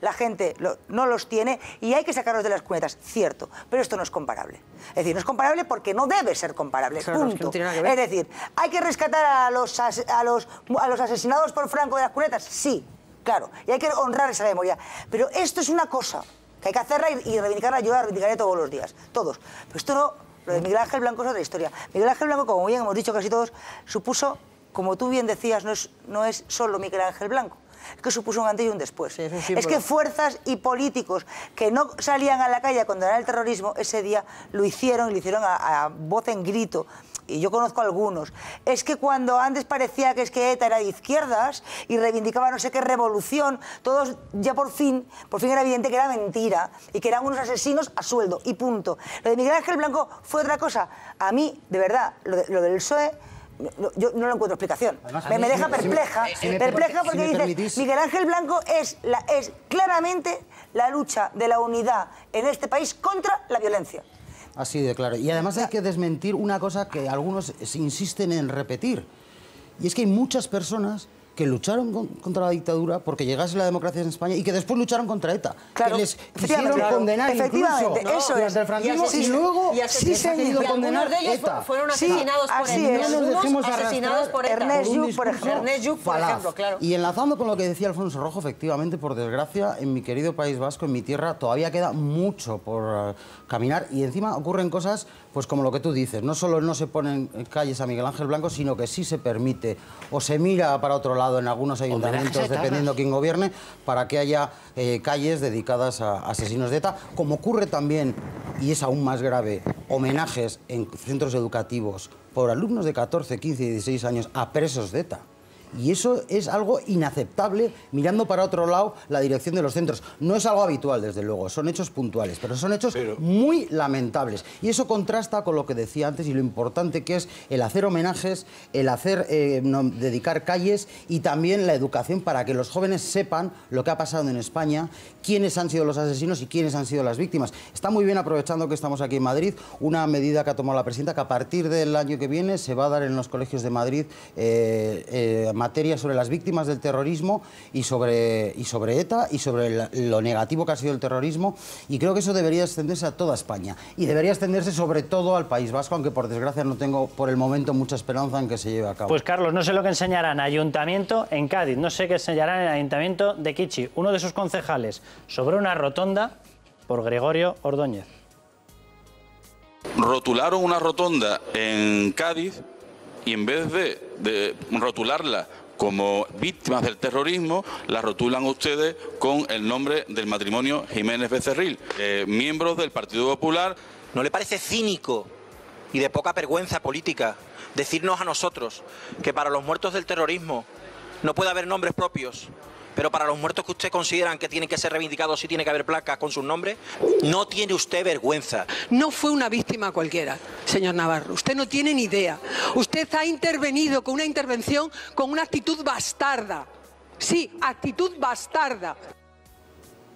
la gente no los tiene y hay que sacarlos de las cunetas, cierto. Pero esto no es comparable. Es decir, no es comparable porque no debe ser comparable. Claro, punto. No tiene nada que ver. Es decir, ¿hay que rescatar a los asesinados por Franco de las cunetas? Sí, claro. Y hay que honrar esa memoria. Pero esto es una cosa que hay que hacerla y reivindicarla. Yo la reivindicaré todos los días. Todos. Pero esto no... Lo de Miguel Ángel Blanco es otra historia. Miguel Ángel Blanco, como bien hemos dicho casi todos, supuso, como tú bien decías, no es solo Miguel Ángel Blanco, es que supuso un antes y un después. Sí, es que fuerzas y políticos que no salían a la calle a condenar el terrorismo, ese día lo hicieron a voz en grito. Y yo conozco algunos. Es que cuando antes parecía que ETA era de izquierdas y reivindicaba no sé qué revolución, todos ya por fin era evidente que era mentira y que eran unos asesinos a sueldo y punto. Lo de Miguel Ángel Blanco fue otra cosa. A mí, de verdad, lo del PSOE... yo no lo encuentro explicación. Además, me deja perpleja, perpleja porque dices, Miguel Ángel Blanco es claramente la lucha de la unidad en este país contra la violencia. Así de claro. Y además hay que desmentir una cosa que algunos insisten en repetir. Y es que hay muchas personas que lucharon contra la dictadura porque llegase la democracia en España y que después lucharon contra ETA. Claro, que les quisieron condenar efectivamente, incluso eso es. durante el franquismo y luego sí, se ha querido condenar algunos de ellos ETA. fueron asesinados por así ETA. es. No nos dejemos asesinados por ETA. Ernest Lluch, por ejemplo. Ernest Lluch, por ejemplo, claro. Y enlazando con lo que decía Alfonso Rojo, efectivamente, por desgracia, en mi querido País Vasco, en mi tierra, todavía queda mucho por caminar y encima ocurren cosas pues como lo que tú dices. No solo no se ponen calles a Miguel Ángel Blanco, sino que sí se permite o se mira para otro lado en algunos ayuntamientos, dependiendo quién gobierne, para que haya calles dedicadas a asesinos de ETA, como ocurre también, y es aún más grave, homenajes en centros educativos por alumnos de 14, 15 y 16 años a presos de ETA. Y eso es algo inaceptable, mirando para otro lado la dirección de los centros. No es algo habitual, desde luego, son hechos puntuales, pero son hechos muy lamentables. Y eso contrasta con lo que decía antes y lo importante que es el hacer homenajes, el hacer dedicar calles y también la educación para que los jóvenes sepan lo que ha pasado en España, quiénes han sido los asesinos y quiénes han sido las víctimas. Está muy bien, aprovechando que estamos aquí en Madrid, una medida que ha tomado la presidenta, que a partir del año que viene se va a dar en los colegios de Madrid materia sobre las víctimas del terrorismo y sobre ETA y sobre lo negativo que ha sido el terrorismo, y creo que eso debería extenderse a toda España y debería extenderse sobre todo al País Vasco, aunque por desgracia no tengo por el momento mucha esperanza en que se lleve a cabo. Pues Carlos, no sé lo que enseñarán ayuntamiento en Cádiz, no sé qué enseñarán en el ayuntamiento de Kichi, uno de sus concejales, sobre una rotonda por Gregorio Ordóñez. Rotularon una rotonda en Cádiz y en vez de rotularla como víctimas del terrorismo, la rotulan ustedes con el nombre del matrimonio Jiménez Becerril, miembros del Partido Popular. ¿No le parece cínico y de poca vergüenza política decirnos a nosotros que para los muertos del terrorismo no puede haber nombres propios, pero para los muertos que usted consideran que tienen que ser reivindicados sí tiene que haber placas con sus nombres? No tiene usted vergüenza. No fue una víctima cualquiera, señor Navarro. Usted no tiene ni idea. Usted ha intervenido con una intervención con una actitud bastarda. Sí, actitud bastarda.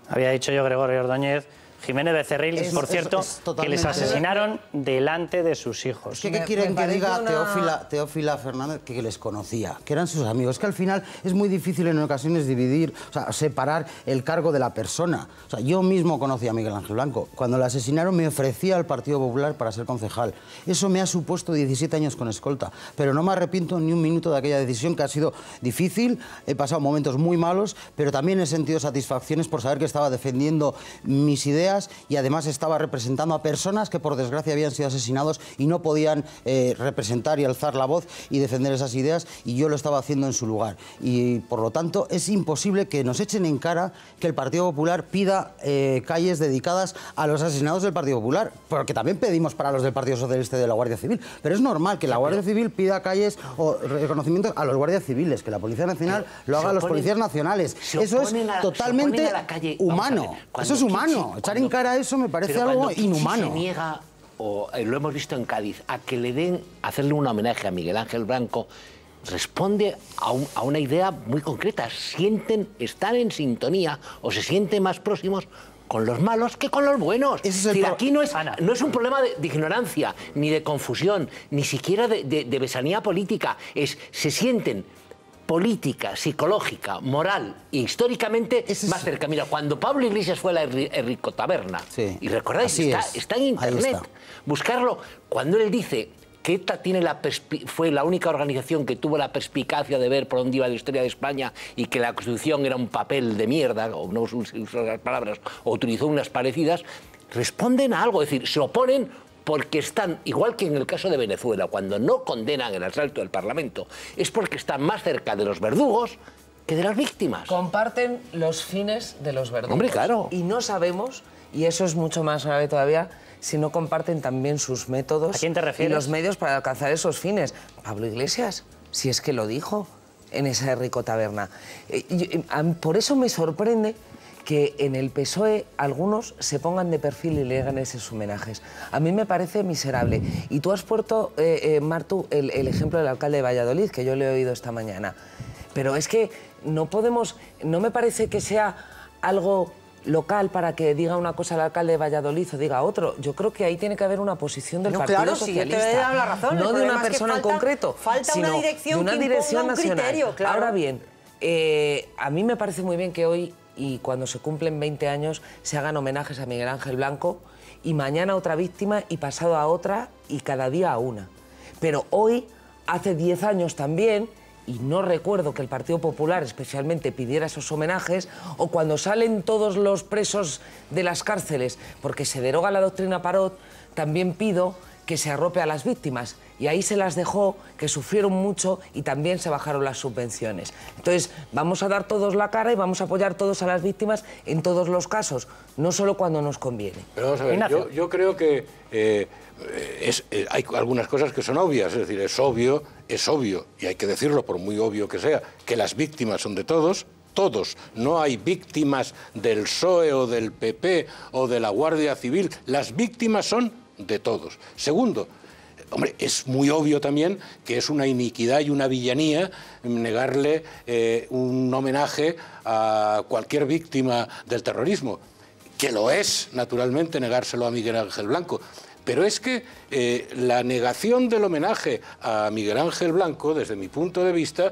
Había dicho yo Gregorio Ordóñez. Jiménez Becerril, por cierto, que les asesinaron delante de sus hijos. ¿Qué quieren que diga Teófila Fernández? Que les conocía, que eran sus amigos. Es que al final es muy difícil en ocasiones dividir, o sea, separar el cargo de la persona. O sea, yo mismo conocí a Miguel Ángel Blanco. Cuando le asesinaron me ofrecía al Partido Popular para ser concejal. Eso me ha supuesto 17 años con escolta, pero no me arrepiento ni un minuto de aquella decisión, que ha sido difícil. He pasado momentos muy malos, pero también he sentido satisfacciones por saber que estaba defendiendo mis ideas y además estaba representando a personas que por desgracia habían sido asesinados y no podían representar y alzar la voz y defender esas ideas, y yo lo estaba haciendo en su lugar. Y por lo tanto es imposible que nos echen en cara que el Partido Popular pida calles dedicadas a los asesinados del Partido Popular, porque también pedimos para los del Partido Socialista y de la Guardia Civil, pero es normal que la Guardia Civil pida calles o reconocimientos a los guardias civiles, que la Policía Nacional lo haga a los policías nacionales. Eso es totalmente humano. Eso es humano. Echar en cara eso me parece algo inhumano. Se niega, o lo hemos visto en Cádiz, a que le den, hacerle un homenaje a Miguel Ángel Blanco, responde a una idea muy concreta. Están en sintonía o se sienten más próximos con los malos que con los buenos. Es decir, aquí no es un problema de ignorancia, ni de confusión, ni siquiera de besanía política. Se sienten política, psicológica, moral e históricamente más cerca. Mira, cuando Pablo Iglesias fue a la Erricotaberna, y recordáis, está en internet, buscarlo, cuando él dice que ETA fue la única organización que tuvo la perspicacia de ver por dónde iba la historia de España y que la Constitución era un papel de mierda, o no usó las palabras, o utilizó unas parecidas, responden a algo, es decir, se oponen porque están, igual que en el caso de Venezuela, cuando no condenan el asalto del Parlamento, es porque están más cerca de los verdugos que de las víctimas. Comparten los fines de los verdugos. Hombre, claro. Y no sabemos, y eso es mucho más grave todavía, si no comparten también sus métodos. ¿A quién te refieres? Y los medios para alcanzar esos fines. Pablo Iglesias, si es que lo dijo en esa Erricotaberna. Por eso me sorprende que en el PSOE algunos se pongan de perfil y le hagan esos homenajes. A mí me parece miserable. Y tú has puesto, Martu, el ejemplo del alcalde de Valladolid, que yo le he oído esta mañana. Pero es que no podemos, no me parece que sea algo local para que diga una cosa el alcalde de Valladolid o diga otro. Yo creo que ahí tiene que haber una posición del Partido Socialista. Sí, yo te he dado la razón. No de una persona en concreto, falta una dirección, de una dirección nacional. Criterio, claro. Ahora bien, a mí me parece muy bien que hoy, y cuando se cumplen 20 años, se hagan homenajes a Miguel Ángel Blanco, y mañana a otra víctima, y pasado a otra, y cada día a una. Pero hoy, hace 10 años también, y no recuerdo que el Partido Popular especialmente pidiera esos homenajes, o cuando salen todos los presos de las cárceles porque se deroga la doctrina Parot, también pido que se arrope a las víctimas. Y ahí se las dejó, que sufrieron mucho y también se bajaron las subvenciones. Entonces, vamos a dar todos la cara y vamos a apoyar todos a las víctimas en todos los casos, no solo cuando nos conviene. Pero vamos a ver, yo creo que hay algunas cosas que son obvias, es decir, es obvio, y hay que decirlo por muy obvio que sea, que las víctimas son de todos. Todos, no hay víctimas del PSOE o del PP o de la Guardia Civil, las víctimas son de todos. Segundo, hombre, es muy obvio también que es una iniquidad y una villanía negarle un homenaje a cualquier víctima del terrorismo, que lo es, naturalmente, negárselo a Miguel Ángel Blanco. Pero es que la negación del homenaje a Miguel Ángel Blanco, desde mi punto de vista,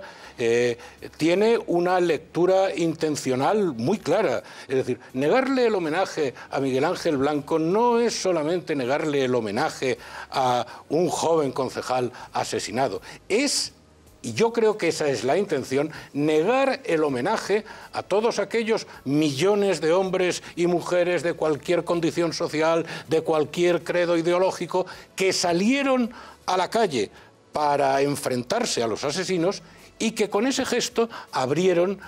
tiene una lectura intencional muy clara. Es decir, negarle el homenaje a Miguel Ángel Blanco no es solamente negarle el homenaje a un joven concejal asesinado, y yo creo que esa es la intención, negar el homenaje a todos aquellos millones de hombres y mujeres de cualquier condición social, de cualquier credo ideológico, que salieron a la calle para enfrentarse a los asesinos y que con ese gesto abrieron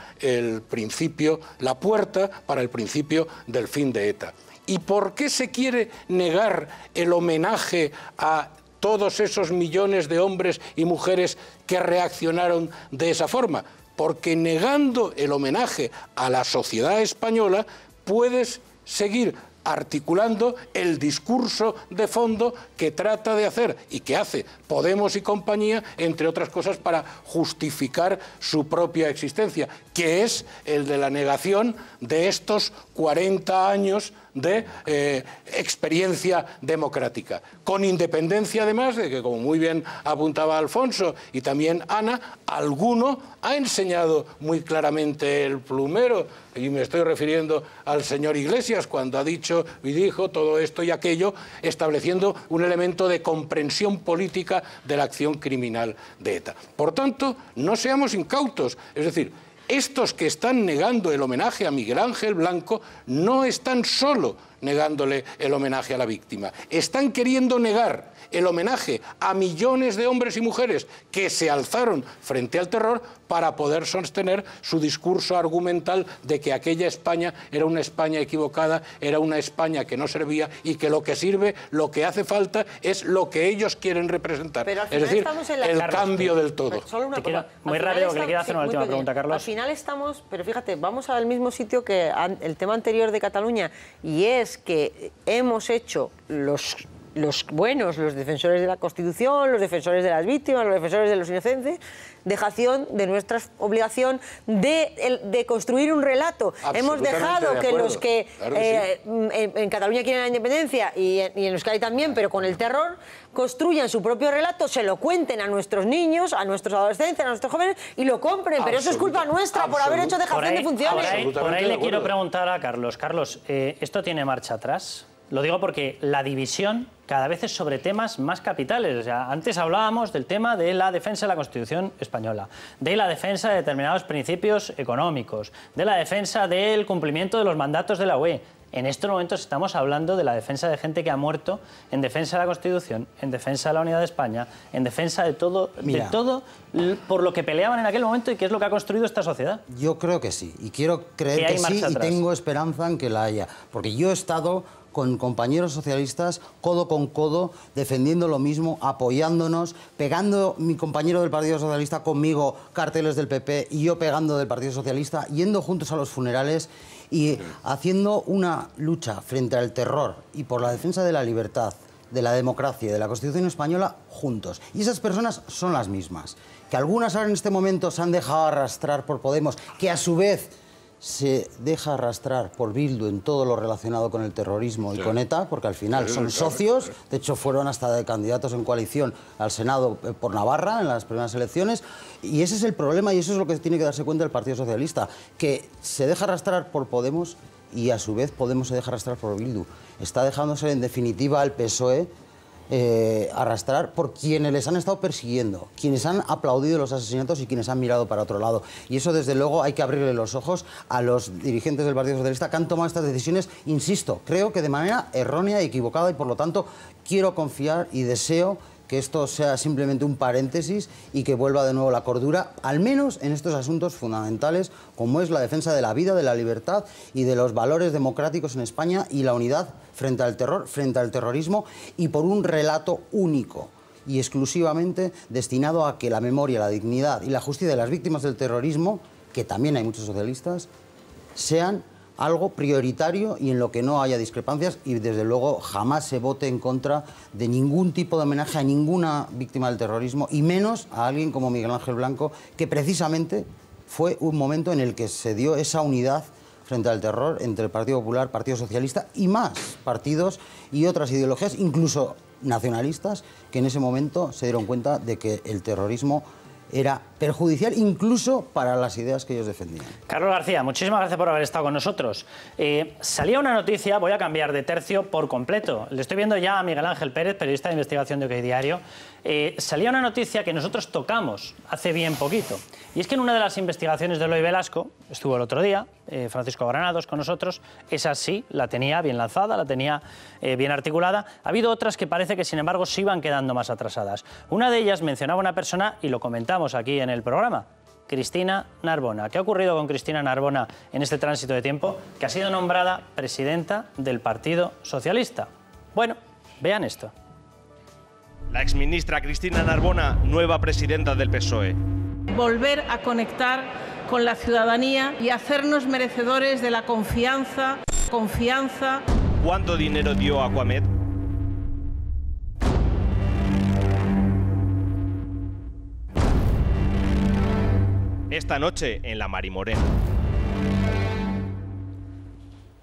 la puerta para el principio del fin de ETA. ¿Y por qué se quiere negar el homenaje a todos esos millones de hombres y mujeres que reaccionaron de esa forma? Porque negando el homenaje a la sociedad española puedes seguir articulando el discurso de fondo que trata de hacer y que hace Podemos y compañía, entre otras cosas, para justificar su propia existencia, que es el de la negación de estos 40 años de experiencia democrática, con independencia además de que, como muy bien apuntaba Alfonso y también Ana, alguno ha enseñado muy claramente el plumero, y me estoy refiriendo al señor Iglesias cuando ha dicho y dijo todo esto y aquello, estableciendo un elemento de comprensión política de la acción criminal de ETA. Por tanto, no seamos incautos, es decir, estos que están negando el homenaje a Miguel Ángel Blanco no están solo negándole el homenaje a la víctima, están queriendo negar el homenaje a millones de hombres y mujeres que se alzaron frente al terror para poder sostener su discurso argumental de que aquella España era una España equivocada, era una España que no servía y que lo que sirve, lo que hace falta es lo que ellos quieren representar, es decir, el cambio del todo. Solo una cosa. Muy rápido, que le quiero hacer una última pregunta, Carlos. Al final estamos, pero fíjate, vamos al mismo sitio que el tema anterior de Cataluña, y es que hemos hecho los buenos, los defensores de la Constitución, los defensores de las víctimas, los defensores de los inocentes, dejación de nuestra obligación de construir un relato. Hemos dejado que los que claro que sí. En Cataluña quieren la independencia y en Euskadi también, pero con el terror, construyan su propio relato, se lo cuenten a nuestros niños, a nuestros adolescentes, a nuestros jóvenes y lo compren. Pero eso es culpa nuestra por haber hecho dejación de funciones. Por ahí le quiero preguntar a Carlos. Carlos, ¿esto tiene marcha atrás? Lo digo porque la división cada vez es sobre temas más capitales. O sea, antes hablábamos del tema de la defensa de la Constitución española, de la defensa de determinados principios económicos, de la defensa del cumplimiento de los mandatos de la UE. En estos momentos estamos hablando de la defensa de gente que ha muerto en defensa de la Constitución, en defensa de la unidad de España, en defensa de todo por lo que peleaban en aquel momento y que es lo que ha construido esta sociedad. Yo creo que sí, y quiero creer que sí, y tengo esperanza en que la haya. Porque yo he estado con compañeros socialistas, codo con codo, defendiendo lo mismo, apoyándonos, pegando mi compañero del Partido Socialista conmigo carteles del PP y yo pegando del Partido Socialista, yendo juntos a los funerales y haciendo una lucha frente al terror y por la defensa de la libertad, de la democracia y de la Constitución española juntos. Y esas personas son las mismas. Que algunas ahora en este momento se han dejado arrastrar por Podemos, que a su vez se deja arrastrar por Bildu en todo lo relacionado con el terrorismo y con ETA, porque al final son socios, de hecho fueron hasta de candidatos en coalición al Senado por Navarra en las primeras elecciones, y ese es el problema y eso es lo que tiene que darse cuenta el Partido Socialista, que se deja arrastrar por Podemos y a su vez Podemos se deja arrastrar por Bildu. Está dejándose en definitiva al PSOE arrastrar por quienes les han estado persiguiendo, quienes han aplaudido los asesinatos y quienes han mirado para otro lado. Y eso, desde luego, hay que abrirle los ojos a los dirigentes del Partido Socialista que han tomado estas decisiones, insisto, creo que de manera errónea y equivocada, y por lo tanto quiero confiar y deseo que esto sea simplemente un paréntesis y que vuelva de nuevo la cordura, al menos en estos asuntos fundamentales como es la defensa de la vida, de la libertad y de los valores democráticos en España y la unidad frente al terror, frente al terrorismo, y por un relato único y exclusivamente destinado a que la memoria, la dignidad y la justicia de las víctimas del terrorismo, que también hay muchos socialistas, sean algo prioritario y en lo que no haya discrepancias, y desde luego jamás se vote en contra de ningún tipo de homenaje a ninguna víctima del terrorismo, y menos a alguien como Miguel Ángel Blanco, que precisamente fue un momento en el que se dio esa unidad frente al terror entre el Partido Popular, Partido Socialista y más partidos y otras ideologías, incluso nacionalistas, que en ese momento se dieron cuenta de que el terrorismo era perjudicial incluso para las ideas que ellos defendían. Carlos García, muchísimas gracias por haber estado con nosotros. Salía una noticia, voy a cambiar de tercio por completo. Le estoy viendo ya a Miguel Ángel Pérez, periodista de investigación de OK Diario. Salía una noticia que nosotros tocamos hace bien poquito. Y es que en una de las investigaciones de Eloy Velasco, estuvo el otro día, Francisco Granados con nosotros, esa sí, la tenía bien lanzada, la tenía bien articulada. Ha habido otras que parece que, sin embargo, se iban quedando más atrasadas. Una de ellas mencionaba una persona, y lo comentamos aquí en el programa, Cristina Narbona. ¿Qué ha ocurrido con Cristina Narbona en este tránsito de tiempo? Que ha sido nombrada presidenta del Partido Socialista. Bueno, vean esto. La exministra Cristina Narbona, nueva presidenta del PSOE. Volver a conectar con la ciudadanía y hacernos merecedores de la confianza. ¿Cuánto dinero dio Aquamed? Esta noche en la Marimorena.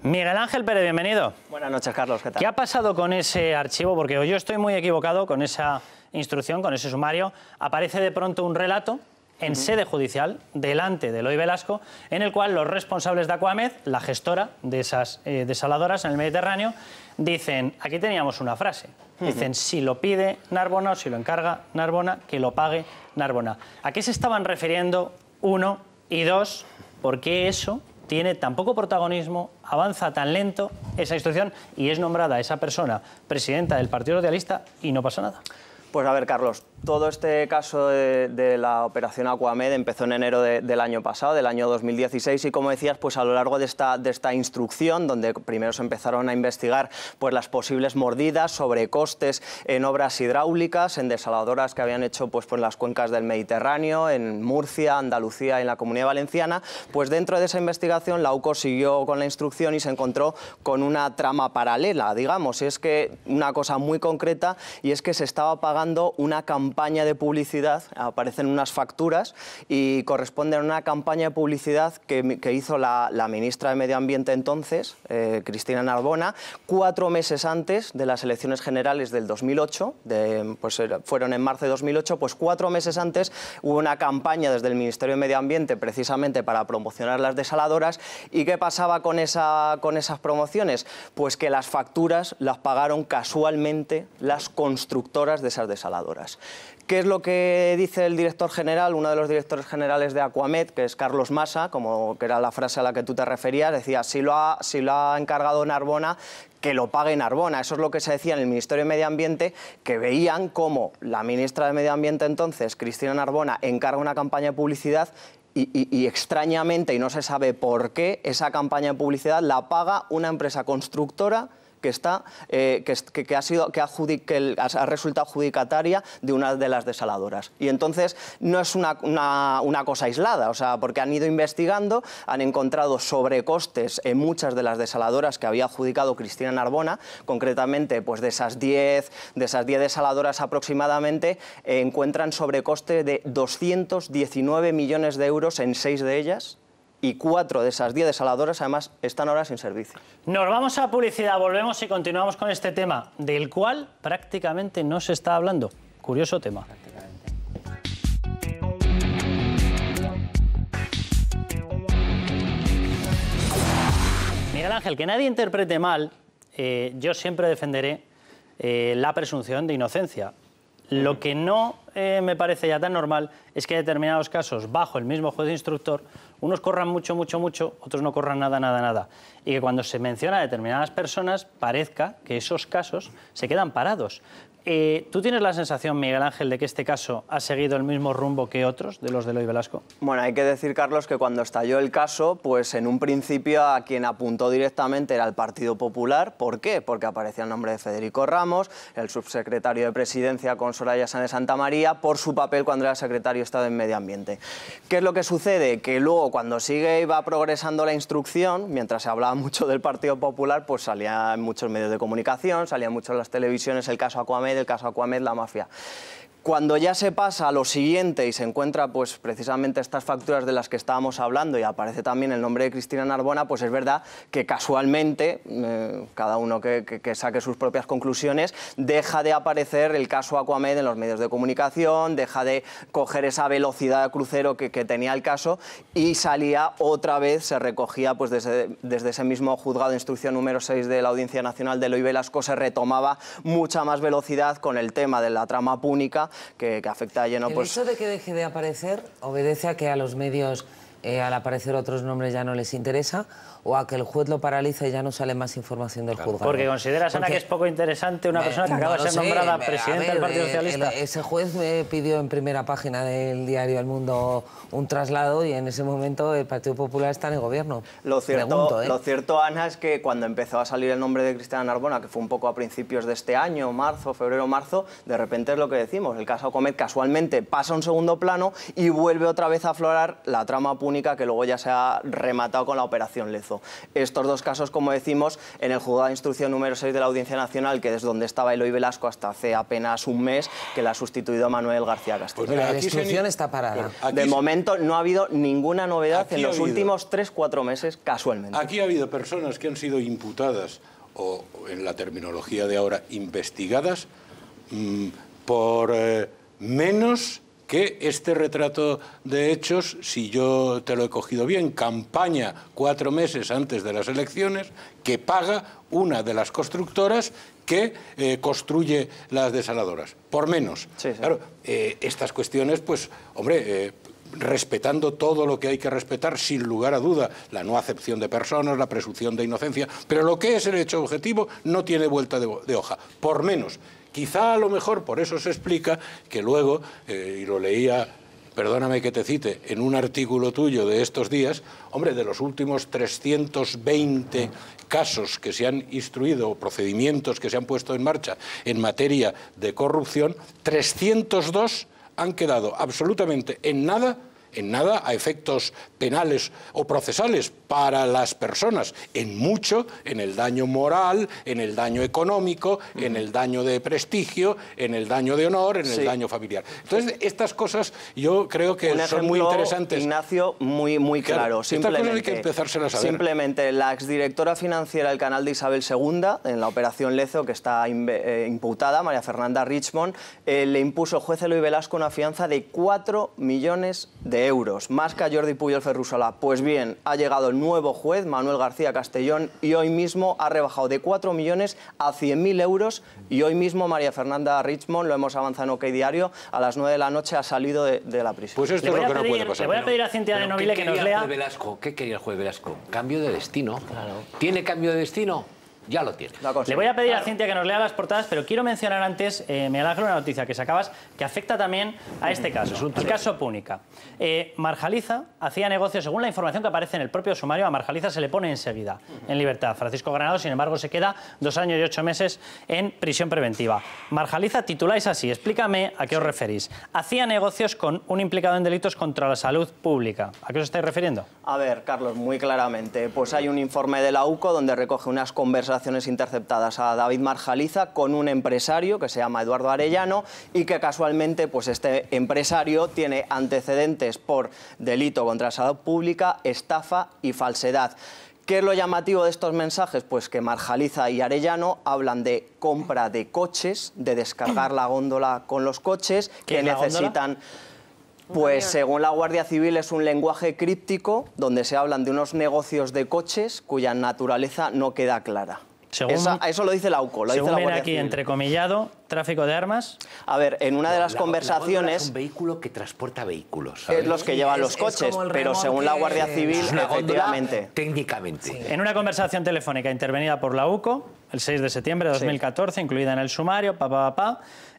Miguel Ángel Pérez, bienvenido. Buenas noches, Carlos, ¿qué tal? ¿Qué ha pasado con ese archivo? Porque yo estoy muy equivocado con esa instrucción, con ese sumario. Aparece de pronto un relato en sede judicial, delante de Eloy Velasco, en el cual los responsables de Aquamed, la gestora de esas desaladoras en el Mediterráneo, dicen, aquí teníamos una frase, dicen, si lo pide Narbona o si lo encarga Narbona, que lo pague Narbona. ¿A qué se estaban refiriendo? Uno, y dos, ¿por qué eso tiene tan poco protagonismo, avanza tan lento esa instrucción y es nombrada esa persona presidenta del Partido Socialista y no pasa nada? Pues a ver, Carlos, todo este caso de la operación Aquamed empezó en enero del año pasado, del año 2016, y como decías, pues a lo largo de esta instrucción, donde primero se empezaron a investigar pues las posibles mordidas, sobrecostes en obras hidráulicas, en desaladoras que habían hecho pues las cuencas del Mediterráneo, en Murcia, Andalucía y en la Comunidad Valenciana, pues dentro de esa investigación la UCO siguió con la instrucción y se encontró con una trama paralela, digamos, y es que una cosa muy concreta, y es que se estaba pagando una campaña de publicidad, aparecen unas facturas y corresponden a una campaña de publicidad que hizo la ministra de Medio Ambiente entonces, Cristina Narbona, 4 meses antes de las elecciones generales del 2008, pues fueron en marzo de 2008, pues 4 meses antes hubo una campaña desde el Ministerio de Medio Ambiente precisamente para promocionar las desaladoras. ¿Y qué pasaba con esas promociones? Pues que las facturas las pagaron casualmente las constructoras de esas desaladoras. ¿Qué es lo que dice el director general, uno de los directores generales de Aquamed, que es Carlos Masa, como que era la frase a la que tú te referías? Decía, si lo ha encargado Narbona, que lo pague Narbona. Eso es lo que se decía en el Ministerio de Medio Ambiente, que veían cómo la ministra de Medio Ambiente entonces, Cristina Narbona, encarga una campaña de publicidad y extrañamente, y no se sabe por qué, esa campaña de publicidad la paga una empresa constructora que ha resultado adjudicataria de una de las desaladoras. Y entonces no es una cosa aislada, o sea, porque han ido investigando, han encontrado sobrecostes en muchas de las desaladoras que había adjudicado Cristina Narbona, concretamente pues de esas 10 desaladoras aproximadamente, encuentran sobrecoste de 219 millones de euros en 6 de ellas. y 4 de esas 10 desaladoras además están ahora sin servicio. Nos vamos a publicidad, volvemos y continuamos con este tema, del cual prácticamente no se está hablando. Curioso tema. Miguel Ángel, que nadie interprete mal, yo siempre defenderé la presunción de inocencia. Lo que no me parece ya tan normal es que en determinados casos, bajo el mismo juez instructor, unos corran mucho, otros no corran nada. Y que cuando se menciona a determinadas personas, parezca que esos casos se quedan parados. ¿Tú tienes la sensación, Miguel Ángel, de que este caso ha seguido el mismo rumbo que otros de los de Eloy Velasco? Bueno, hay que decir, Carlos, que cuando estalló el caso, pues en un principio a quien apuntó directamente era el Partido Popular. ¿Por qué? Porque aparecía el nombre de Federico Ramos, el subsecretario de Presidencia con Soraya Sáenz de Santamaría, por su papel cuando era secretario de Estado en Medio Ambiente. ¿Qué es lo que sucede? Que luego, cuando iba progresando la instrucción, mientras se hablaba mucho del Partido Popular, pues salía en muchos medios de comunicación, salía mucho en las televisiones el caso Aquamed, la mafia. Cuando ya se pasa a lo siguiente y se encuentra pues precisamente estas facturas de las que estábamos hablando y aparece también el nombre de Cristina Narbona, pues es verdad que casualmente, cada uno que saque sus propias conclusiones, deja de aparecer el caso Aquamed en los medios de comunicación, deja de coger esa velocidad de crucero que tenía el caso y salía otra vez, se recogía pues desde ese mismo juzgado de instrucción número 6 de la Audiencia Nacional de Eloy Velasco, se retomaba mucha más velocidad con el tema de la trama púnica que afecta a lleno. ¿El hecho de que deje de aparecer obedece a que a los medios, al aparecer otros nombres, ya no les interesa, o a que el juez lo paraliza y ya no sale más información del juzgado? Porque consideras, Ana, que es poco interesante una persona que acaba de ser nombrada presidenta del Partido Socialista. Ese juez me pidió en primera página del diario El Mundo un traslado y en ese momento el Partido Popular está en el gobierno. Lo cierto, Ana, es que cuando empezó a salir el nombre de Cristina Narbona, que fue un poco a principios de este año, febrero-marzo, de repente es lo que decimos, el caso Aquamed casualmente pasa a un segundo plano y vuelve otra vez a aflorar la trama púnica que luego ya se ha rematado con la Operación Lezo. Estos dos casos, como decimos, en el juzgado de instrucción número 6 de la Audiencia Nacional, que es donde estaba Eloy Velasco hasta hace apenas un mes, que la ha sustituido Manuel García Castillo. Pues la instrucción está parada. De momento no ha habido ninguna novedad en los últimos 3-4 meses, casualmente. Aquí ha habido personas que han sido imputadas, o en la terminología de ahora, investigadas, por menos que este retrato de hechos, si yo te lo he cogido bien, campaña 4 meses antes de las elecciones, que paga una de las constructoras que construye las desaladoras, por menos. Sí. Claro, estas cuestiones, pues, hombre, respetando todo lo que hay que respetar, sin lugar a duda, la no acepción de personas, la presunción de inocencia, pero lo que es el hecho objetivo no tiene vuelta de hoja, por menos. Quizá a lo mejor por eso se explica que luego, y lo leía, perdóname que te cite, en un artículo tuyo de estos días, hombre, de los últimos 320 casos que se han instruido o procedimientos que se han puesto en marcha en materia de corrupción, 302 han quedado absolutamente en nada a efectos penales o procesales para las personas, en mucho en el daño moral, en el daño económico, en el daño de prestigio, en el daño de honor, en el daño familiar. Entonces, estas cosas yo creo que son muy interesantes. Ignacio, muy claro. Estas cosas hay que empezárselas a ver. Simplemente, la exdirectora financiera del canal de Isabel II, en la Operación Lezo, que está imputada, María Fernanda Richmond, le impuso el juez Eloy Velasco una fianza de 4 millones de euros, más que a Jordi Pujol Ferrusola. Pues bien, ha llegado el nuevo juez, Manuel García Castellón, y hoy mismo ha rebajado de 4 millones a 100.000 euros, y hoy mismo María Fernanda Richmond, lo hemos avanzado en OK Diario, a las 9 de la noche ha salido de la prisión. Pues esto es lo que no puede pasar. Le voy a pedir a Cintia de Nobile que nos lea... ¿Qué quería el juez Velasco? Cambio de destino. Claro. ¿Tiene cambio de destino? Ya lo tiene. Le voy a pedir a Cintia que nos lea las portadas, pero quiero mencionar antes, Miguel Ángel, una noticia que sacabas que afecta también a este caso, el caso Púnica. Marjaliza hacía negocios, según la información que aparece en el propio sumario, a Marjaliza se le pone enseguida en libertad. Francisco Granado, sin embargo, se queda 2 años y 8 meses en prisión preventiva. Marjaliza tituláis así, explícame a qué os referís. Hacía negocios con un implicado en delitos contra la salud pública. ¿A qué os estáis refiriendo? A ver, Carlos, muy claramente, pues hay un informe de la UCO donde recoge unas conversaciones conversaciones interceptadas a David Marjaliza con un empresario que se llama Eduardo Arellano y que casualmente pues este empresario tiene antecedentes por delito contra la salud pública, estafa y falsedad. ¿Qué es lo llamativo de estos mensajes? Pues que Marjaliza y Arellano hablan de compra de coches, de descargar la góndola con los coches que necesitan... Pues según la Guardia Civil es un lenguaje críptico donde se hablan de unos negocios de coches cuya naturaleza no queda clara. Eso lo dice la UCO, lo dice la Guardia aquí Civil. entrecomillado, tráfico de armas. A ver, en una de las conversaciones... Es un vehículo que transporta vehículos, ¿sabes? Es los que llevan los coches, pero según la Guardia Civil, efectivamente. Técnicamente. En una conversación telefónica intervenida por la UCO, el 6 de septiembre de 2014, incluida en el sumario,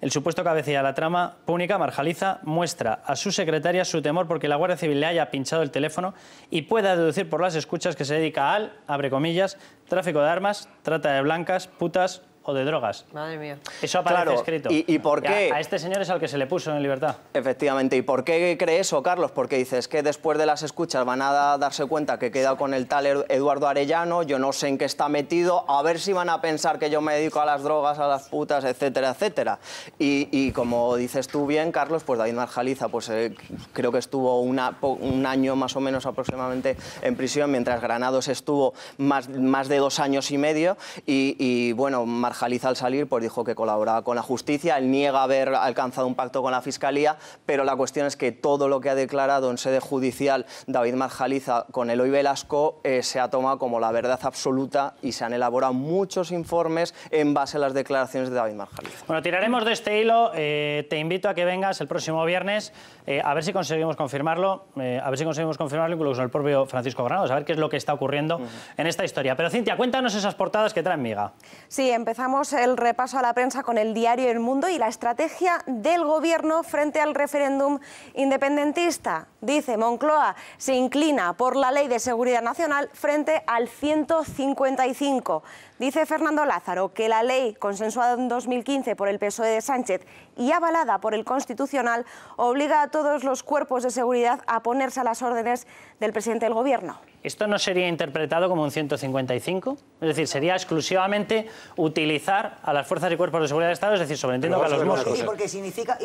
el supuesto cabecilla de la trama púnica, Marjaliza, muestra a su secretaria su temor porque la Guardia Civil le haya pinchado el teléfono y pueda deducir por las escuchas que se dedica al, abre comillas, tráfico de armas, trata de blancas, putas o de drogas. Madre mía. Eso aparece escrito. ¿Y por qué? A este señor es al que se le puso en libertad. Efectivamente. ¿Y por qué cree eso, Carlos? Porque dices que después de las escuchas van a darse cuenta que he quedado con el tal Eduardo Arellano, yo no sé en qué está metido, a ver si van a pensar que yo me dedico a las drogas, a las putas, etcétera, etcétera. Y como dices tú bien, Carlos, pues David Marjaliza, pues creo que estuvo un año más o menos aproximadamente en prisión, mientras Granados estuvo más de 2 años y medio. Y bueno, Marjaliza al salir pues dijo que colaboraba con la justicia, él niega haber alcanzado un pacto con la Fiscalía, pero la cuestión es que todo lo que ha declarado en sede judicial David Marjaliza con Eloy Velasco se ha tomado como la verdad absoluta y se han elaborado muchos informes en base a las declaraciones de David Marjaliza. Bueno, tiraremos de este hilo, te invito a que vengas el próximo viernes, a ver si conseguimos confirmarlo, incluso el propio Francisco Granados, a ver qué es lo que está ocurriendo en esta historia. Pero Cintia, cuéntanos esas portadas que traen miga. Sí, empezamos el repaso a la prensa con el diario El Mundo y la estrategia del Gobierno frente al referéndum independentista. Dice, Moncloa se inclina por la Ley de Seguridad Nacional frente al 155. Dice Fernando Lázaro que la ley consensuada en 2015 por el PSOE de Sánchez y avalada por el Constitucional obliga a todos los cuerpos de seguridad a ponerse a las órdenes del presidente del Gobierno. ¿Esto no sería interpretado como un 155? Es decir, sería exclusivamente utilizar a las fuerzas y cuerpos de seguridad del Estado, es decir, sobreentiendo que a los moscos. Y porque significa,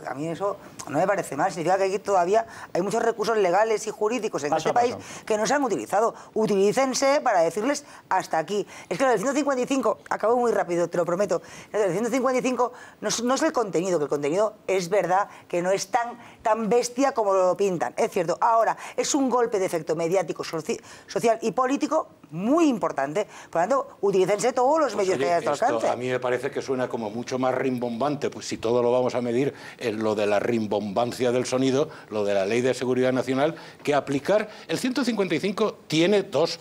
a mí eso no me parece mal, significa que aquí todavía hay muchos recursos legales y jurídicos en este país que no se han utilizado. Utilícense para decirles hasta aquí. Es que lo del 155, acabo muy rápido, te lo prometo, lo del 155 no es el contenido, que el contenido es verdad que no es tan bestia como lo pintan, es cierto. Ahora, es un golpe de efecto mediático, social y político muy importante. Por lo tanto, utilícense todos los medios que hay a su alcance. A mí me parece que suena como mucho más rimbombante, pues si todo lo vamos a medir en lo de la rimbombancia del sonido, lo de la Ley de Seguridad Nacional, que aplicar. El 155 tiene dos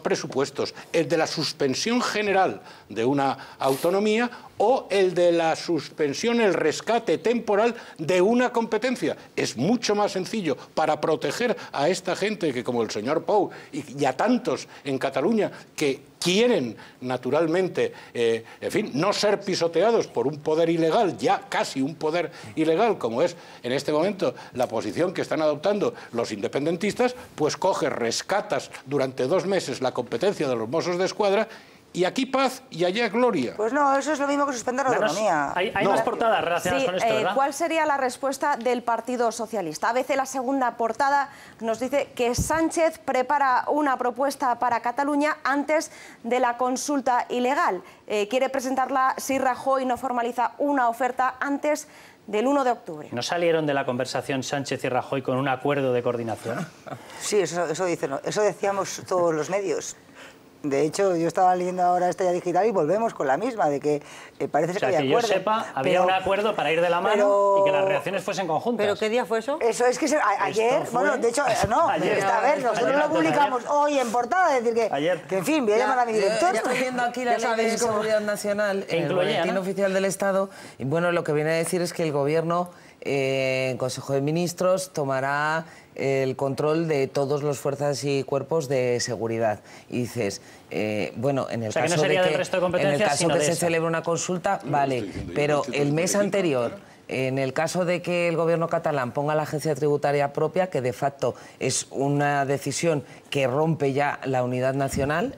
presupuestos, el de la suspensión general de una autonomía o el de la suspensión, el rescate temporal de una competencia. Es mucho más sencillo para proteger a esta gente que, como el señor Pou y a tantos en Cataluña, que quieren naturalmente, en fin, no ser pisoteados por un poder ilegal, ya casi un poder ilegal, como es en este momento la posición que están adoptando los independentistas, pues rescatas durante 2 meses la competencia de los Mossos de Escuadra. Y aquí paz y allá gloria. Pues no, eso es lo mismo que suspender la autonomía. Hay más portadas relacionadas con esto, ¿verdad? ¿Cuál sería la respuesta del Partido Socialista? ABC, la segunda portada, nos dice que Sánchez prepara una propuesta para Cataluña antes de la consulta ilegal. Quiere presentarla si Rajoy no formaliza una oferta antes del 1 de octubre. ¿No salieron de la conversación Sánchez y Rajoy con un acuerdo de coordinación? Sí, eso decíamos todos los medios. De hecho, yo estaba leyendo ahora Estrella Digital y volvemos con la misma, de que parece ser que hay acuerdo. Que yo sepa, había un acuerdo para ir de la mano y que las reacciones fuesen conjuntas. ¿Pero qué día fue eso? Eso es que ayer, bueno, de hecho, no, ayer, a ver, nosotros lo publicamos hoy en portada, es decir, que en fin, voy a llamar a mi director. Estoy viendo aquí la Ley de Seguridad Nacional en el Boletín Oficial del Estado, y bueno, lo que viene a decir es que el Gobierno en Consejo de Ministros tomará el control de todas las fuerzas y cuerpos de seguridad. Y dices, bueno, en el caso de que se celebre una consulta, vale, pero el mes anterior En el caso de que el gobierno catalán ponga la agencia tributaria propia, que de facto es una decisión que rompe ya la unidad nacional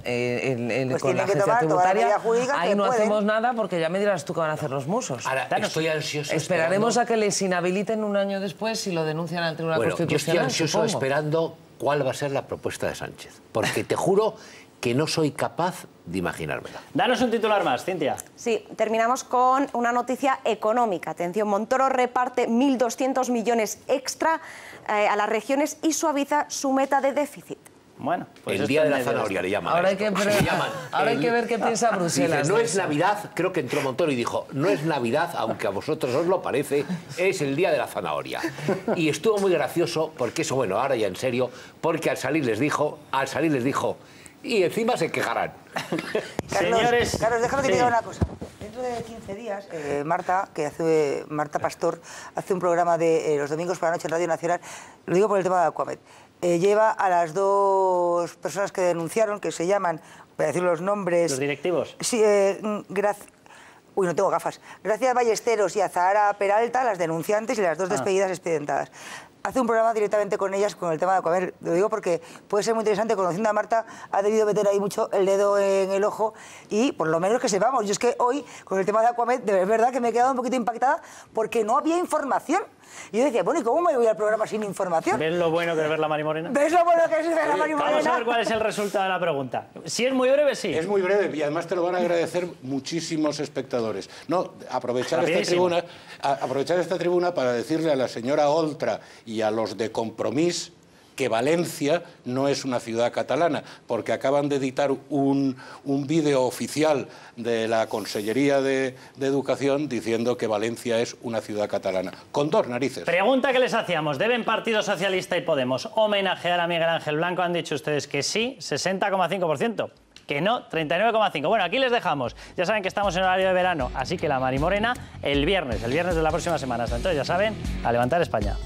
con la agencia tributaria, ahí no hacemos nada porque ya me dirás tú qué van a hacer los musos. Ahora, estoy ansioso. Esperaremos a que les inhabiliten un año después si lo denuncian al Tribunal Constitucional. Yo estoy ansioso esperando cuál va a ser la propuesta de Sánchez, porque te juro que no soy capaz de imaginármela. Danos un titular más, Cintia. Sí, terminamos con una noticia económica. Atención, Montoro reparte 1.200 millones extra a las regiones y suaviza su meta de déficit. Bueno, pues el día de la zanahoria le llaman. Ahora hay que ver qué piensa Bruselas. Dice, no es Navidad, creo que entró Montoro y dijo, no es Navidad, aunque a vosotros os lo parece, es el día de la zanahoria. Y estuvo muy gracioso, porque eso, bueno, ahora ya en serio, porque al salir les dijo, y encima se quejarán. Señores, Carlos, déjame que te diga una cosa. Dentro de 15 días, Marta Pastor, hace un programa de los domingos por la noche en Radio Nacional, lo digo por el tema de Aquamed. Lleva a las dos personas que denunciaron, que se llaman, voy a decir los nombres... ¿Los directivos? Sí, Uy, no tengo gafas. Gracias Ballesteros y a Zahara Peralta, las denunciantes y las dos despedidas expedientadas. Hace un programa directamente con ellas con el tema de Aquamed. Lo digo porque puede ser muy interesante. Conociendo a Marta, ha debido meter ahí mucho el dedo en el ojo y por lo menos que sepamos. Yo es que hoy, con el tema de Aquamed, de verdad que me he quedado un poquito impactada porque no había información. Y yo decía, bueno, ¿y cómo me voy al programa sin información? ¿Ves lo bueno que es ver la Mari Morena? ¿Ves lo bueno que es ver la Mari Morena? Vamos a ver cuál es el resultado de la pregunta. Si es muy breve, sí. Es muy breve y además te lo van a agradecer muchísimos espectadores. No, aprovechar esta tribuna para decirle a la señora Oltra y a los de Compromís que Valencia no es una ciudad catalana, porque acaban de editar un vídeo oficial de la Consellería de Educación diciendo que Valencia es una ciudad catalana. Con dos narices. Pregunta que les hacíamos. ¿Deben Partido Socialista y Podemos homenajear a Miguel Ángel Blanco? Han dicho ustedes que sí, 60,5%. Que no, 39,5%. Bueno, aquí les dejamos. Ya saben que estamos en horario de verano, así que la Mari Morena el viernes de la próxima semana. Hasta entonces, ya saben, a levantar España.